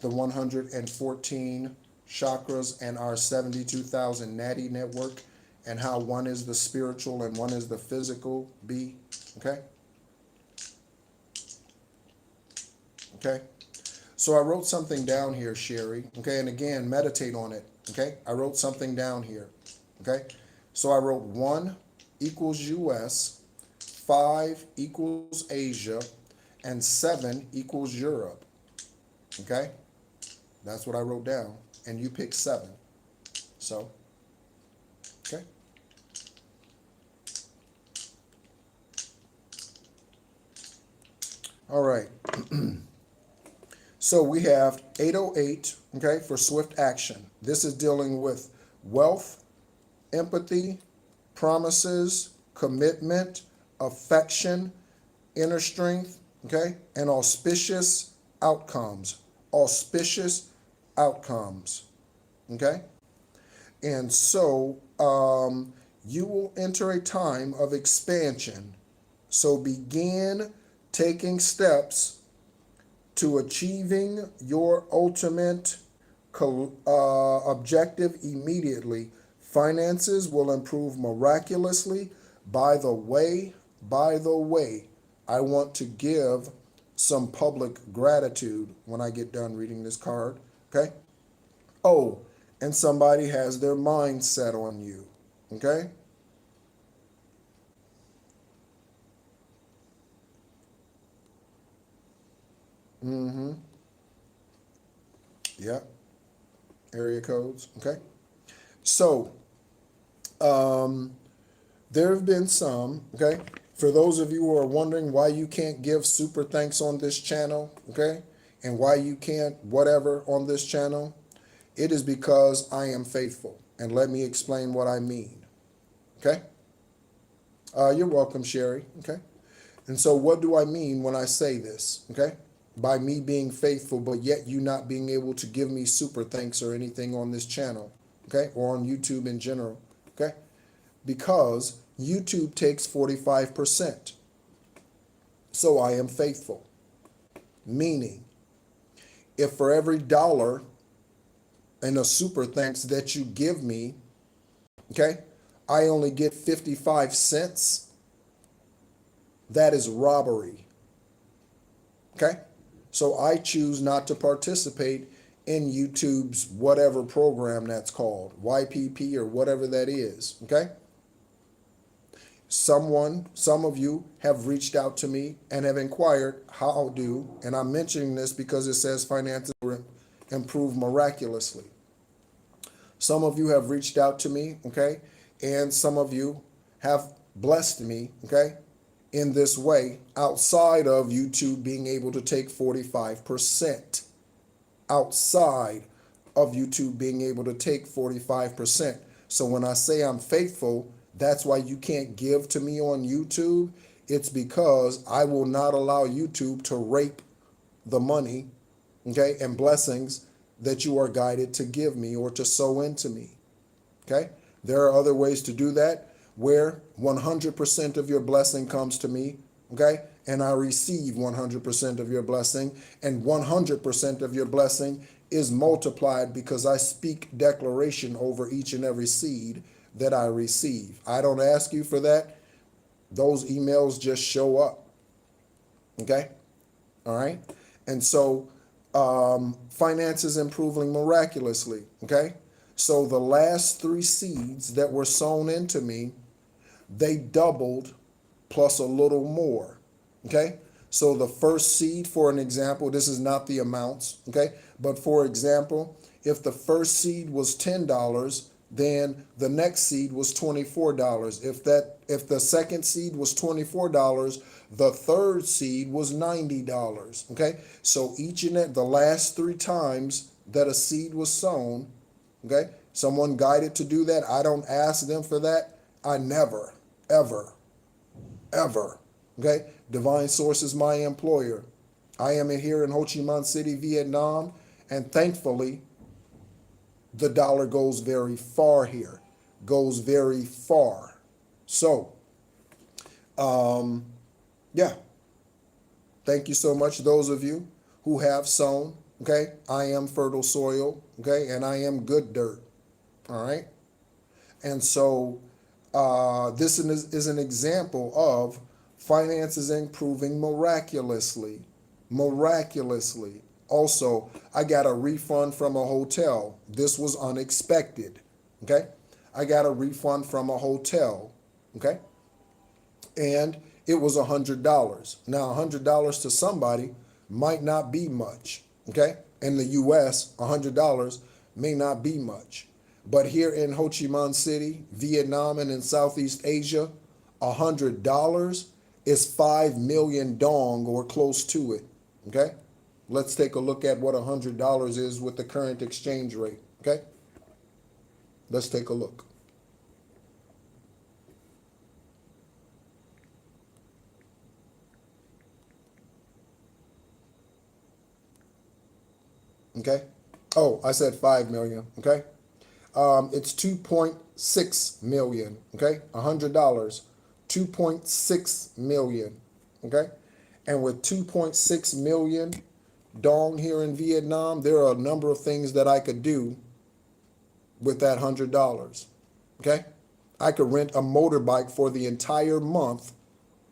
the 114 chakras and our 72,000 NADI network, and how one is the spiritual and one is the physical, B, okay? Okay? So I wrote something down here, Sherry, okay? And again, meditate on it, okay? I wrote something down here, okay? So I wrote 1 equals US, 5 equals Asia, and 7 equals Europe, okay? That's what I wrote down. And you picked 7. So, okay? All right. So we have 808, okay, for swift action. This is dealing with wealth, empathy, promises, commitment, affection, inner strength, okay, and auspicious outcomes. Auspicious outcomes, okay? And so you will enter a time of expansion. So begin taking steps to achieving your ultimate objective immediately. Finances will improve miraculously. By the way, I want to give some public gratitude when I get done reading this card, okay? Oh, and somebody has their mind set on you, okay? Mm-hmm. Yep. Area codes, okay? So, there have been some, okay? For those of you who are wondering why you can't give super thanks on this channel, okay? And why you can't whatever on this channel, it is because I am faithful. And let me explain what I mean, okay? You're welcome, Sherry, okay? And so what do I mean when I say this, okay? By me being faithful, but yet you not being able to give me super thanks or anything on this channel, okay? Or on YouTube in general, okay? Because YouTube takes 45%. So I am faithful. Meaning, if for every dollar in a super thanks that you give me, okay, I only get 55 cents, that is robbery. Okay? So I choose not to participate in YouTube's whatever program that's called, YPP or whatever that is. Okay? Some of you have reached out to me and have inquired how do, and I'm mentioning this because it says finances will improve miraculously. Some of you have reached out to me, okay? And some of you have blessed me, okay? In this way, outside of YouTube being able to take 45%. Outside of YouTube being able to take 45%. So when I say I'm faithful, that's why you can't give to me on YouTube. It's because I will not allow YouTube to rape the money, okay, and blessings that you are guided to give me or to sow into me. Okay? There are other ways to do that where 100% of your blessing comes to me, okay? And I receive 100% of your blessing, and 100% of your blessing is multiplied because I speak declaration over each and every seed that I receive. I don't ask you for that. Those emails just show up, okay? All right? And so finances improving miraculously, okay? So the last 3 seeds that were sown into me, they doubled plus a little more, okay? So the first seed, for an example, this is not the amounts, okay? But for example, if the first seed was $10, then the next seed was $24. If the second seed was $24, the third seed was $90, okay? So the last 3 times that a seed was sown, okay, someone guided to do that, I don't ask them for that. I never, ever, ever, okay? Divine Source is my employer. I am here in Ho Chi Minh City, Vietnam, and thankfully, the dollar goes very far here, goes very far. So, yeah, thank you so much, those of you who have sown, okay? I am fertile soil, okay? And I am good dirt, all right? And so this is an example of finances improving miraculously. Miraculously. Also, I got a refund from a hotel. This was unexpected, okay? I got a refund from a hotel, okay? And it was $100. Now, $100 to somebody might not be much, okay? In the U.S., $100 may not be much. But here in Ho Chi Minh City, Vietnam, and in Southeast Asia, $100 is 5 million dong or close to it, okay? Let's take a look at what $100 is with the current exchange rate, okay? Let's take a look. Okay? Oh, I said 5 million, okay? It's 2.6 million, okay? $100, 2.6 million, okay? And with 2.6 million dong here in Vietnam, there are a number of things that I could do with that $100, okay? I could rent a motorbike for the entire month,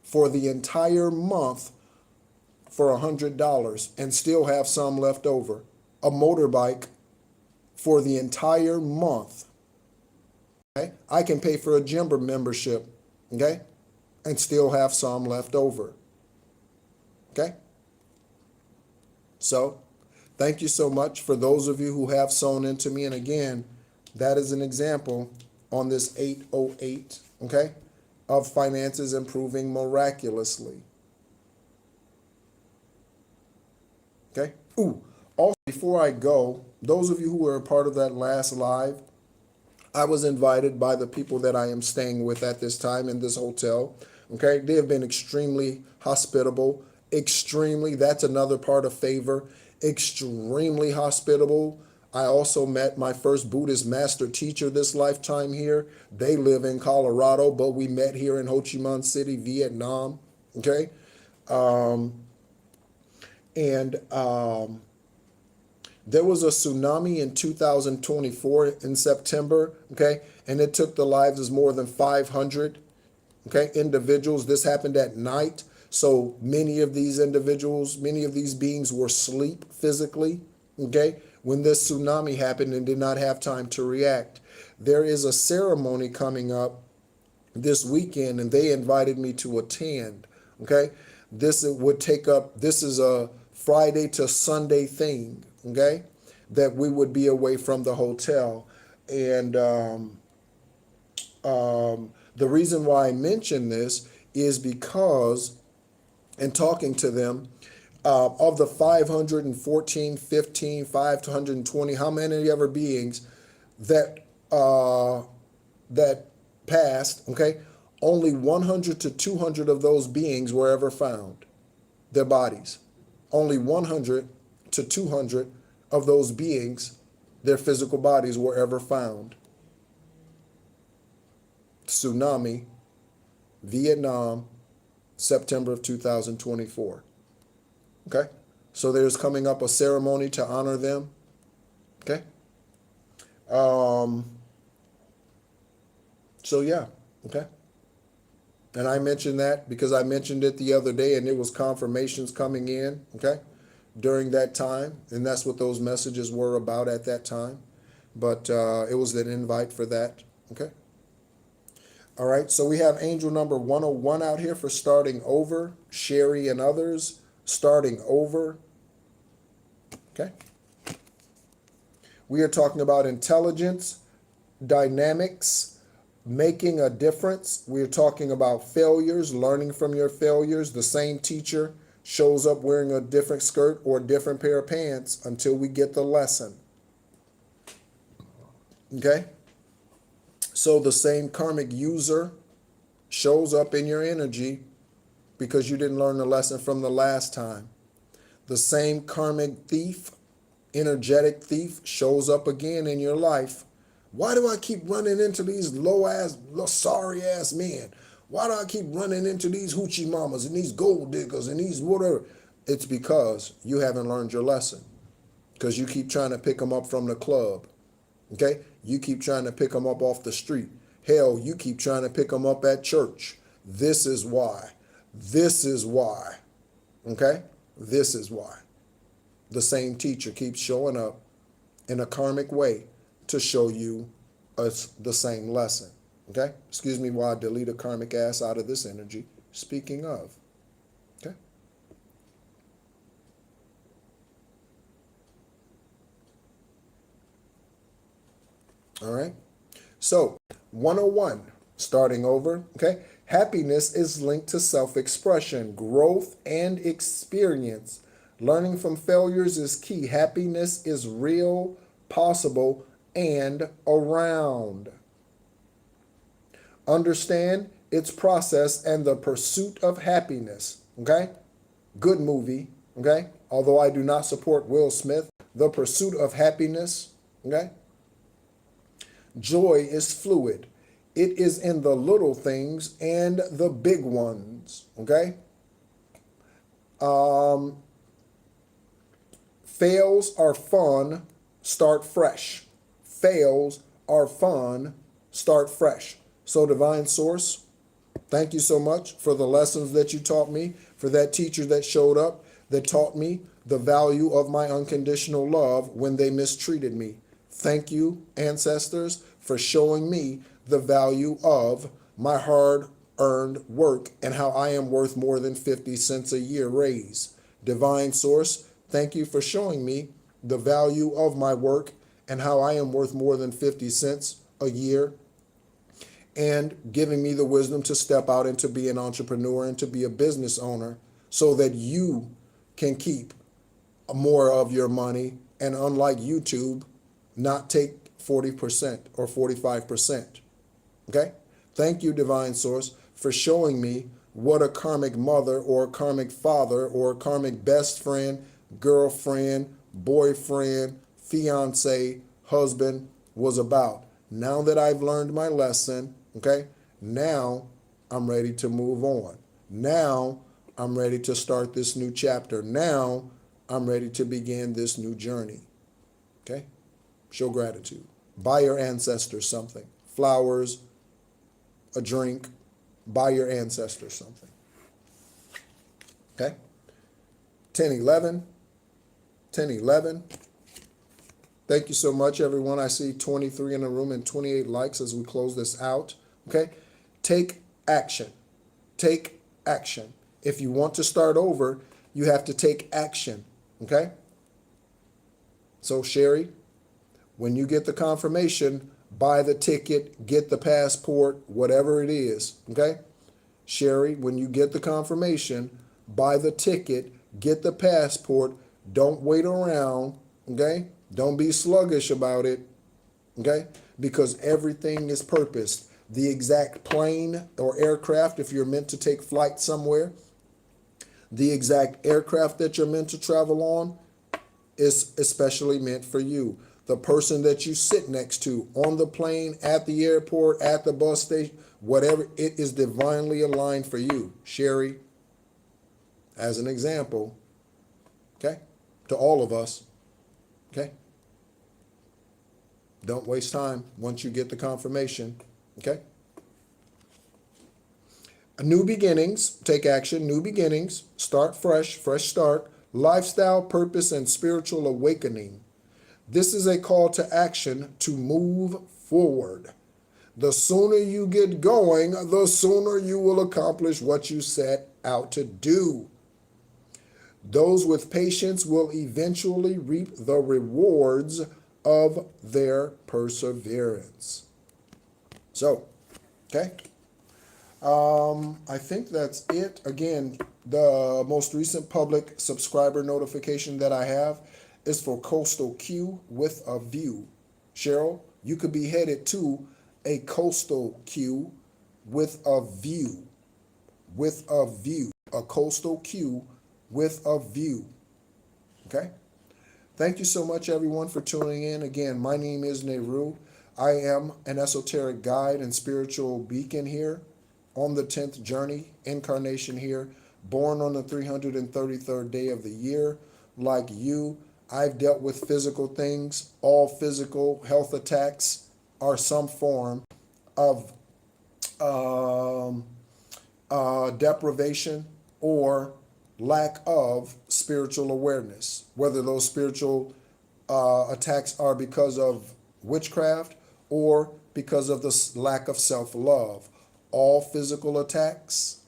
for $100 and still have some left over. A motorbike for the entire month, okay? I can pay for a gym membership, okay? And still have some left over, okay? So, thank you so much for those of you who have sown into me. And again, that is an example on this 808, okay, of finances improving miraculously. Okay? Ooh, also, before I go, those of you who were a part of that last live, I was invited by the people that I am staying with at this time in this hotel. Okay? They have been extremely hospitable. Extremely, that's another part of favor. Extremely hospitable. I also met my first Buddhist master teacher this lifetime here. They live in Colorado, but we met here in Ho Chi Minh City, Vietnam. Okay? There was a tsunami in 2024 in September, okay? And it took the lives of more than 500, okay, individuals. This happened at night. So many of these individuals, many of these beings were asleep physically, okay, when this tsunami happened and did not have time to react. There is a ceremony coming up this weekend, and they invited me to attend, okay? This is a Friday to Sunday thing, okay, that we would be away from the hotel. And the reason why I mention this is because in talking to them, of the 514, 15, 520, how many ever beings that that passed, okay, only 100 to 200 of those beings were ever found, their bodies. Only 100 to 200 of those beings, their physical bodies, were ever found. Tsunami, Vietnam, September of 2024. Okay? So there's coming up a ceremony to honor them. Okay? So yeah, okay? And I mentioned that because I mentioned it the other day and it was confirmations coming in, okay, during that time. And that's what those messages were about at that time. But it was an invite for that, okay? All right, so we have angel number 101 out here for starting over. Sherry and others, starting over, okay? We are talking about intelligence, dynamics, making a difference. We're talking about failures, learning from your failures. The same teacher shows up wearing a different skirt or a different pair of pants until we get the lesson. Okay? So the same karmic user shows up in your energy because you didn't learn the lesson from the last time. The same karmic thief, energetic thief, shows up again in your life. Why do I keep running into these low-ass, sorry-ass men? Why do I keep running into these hoochie mamas and these gold diggers and these whatever? It's because you haven't learned your lesson. Because you keep trying to pick them up from the club. Okay? You keep trying to pick them up off the street. Hell, you keep trying to pick them up at church. This is why. This is why. Okay? This is why. The same teacher keeps showing up in a karmic way to show you the same lesson. Okay? Excuse me while I delete a karmic ass out of this energy. Speaking of. Okay? All right? So, 101, starting over. Okay? Happiness is linked to self-expression, growth, and experience. Learning from failures is key. Happiness is real, possible, and around. Understand its process and the pursuit of happiness. Okay? Good movie. Okay? Although I do not support Will Smith. The pursuit of happiness. Okay? Joy is fluid. It is in the little things and the big ones. Okay? Fails are fun. Start fresh. Fails are fun. Start fresh. So Divine Source, thank you so much for the lessons that you taught me, for that teacher that showed up, that taught me the value of my unconditional love when they mistreated me. Thank you, ancestors, for showing me the value of my hard-earned work and how I am worth more than 50 cents a year raise. Divine Source, thank you for showing me the value of my work and how I am worth more than 50 cents a year, and giving me the wisdom to step out and to be an entrepreneur and to be a business owner so that you can keep more of your money and, unlike YouTube, not take 40% or 45%. Okay? Thank you, Divine Source, for showing me what a karmic mother or a karmic father or a karmic best friend, girlfriend, boyfriend, fiance, husband was about. Now that I've learned my lesson, okay, now I'm ready to move on. Now I'm ready to start this new chapter. Now I'm ready to begin this new journey. Okay? Show gratitude. Buy your ancestors something. Flowers, a drink. Buy your ancestors something. Okay? 10-11. 10-11. Thank you so much, everyone. I see 23 in the room and 28 likes as we close this out. Okay? Take action. Take action. If you want to start over, you have to take action. Okay? So, Sherry, when you get the confirmation, buy the ticket, get the passport, whatever it is. Okay? Sherry, when you get the confirmation, buy the ticket, Get the passport. Don't wait around, okay? Don't be sluggish about it, okay? Because everything is purposed. The exact plane or aircraft, if you're meant to take flight somewhere, the exact aircraft that you're meant to travel on is especially meant for you. The person that you sit next to on the plane, at the airport, at the bus station, whatever, it is divinely aligned for you. Sherry, as an example, okay, to all of us, okay? Don't waste time once you get the confirmation, okay? New beginnings, take action, new beginnings, start fresh, fresh start, lifestyle, purpose, and spiritual awakening. This is a call to action to move forward. The sooner you get going, the sooner you will accomplish what you set out to do. Those with patience will eventually reap the rewards of their perseverance. So, okay. I think that's it. Again, the most recent public subscriber notification that I have is for Coastal Q with a view. Cheryl, you could be headed to a Coastal Q with a view. With a view. A Coastal Q with a view. Okay? Thank you so much, everyone, for tuning in. Again, my name is Nehru. I am an esoteric guide and spiritual beacon here on the 10th journey, incarnation here, born on the 333rd day of the year. Like you, I've dealt with physical things. All physical health attacks are some form of deprivation or lack of spiritual awareness, whether those spiritual attacks are because of witchcraft or because of the lack of self-love. All physical attacks,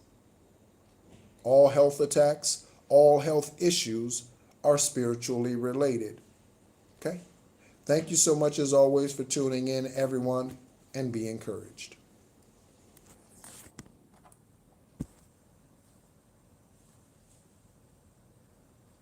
all health attacks, all health issues are spiritually related. Okay? Thank you so much as always for tuning in, everyone, and be encouraged.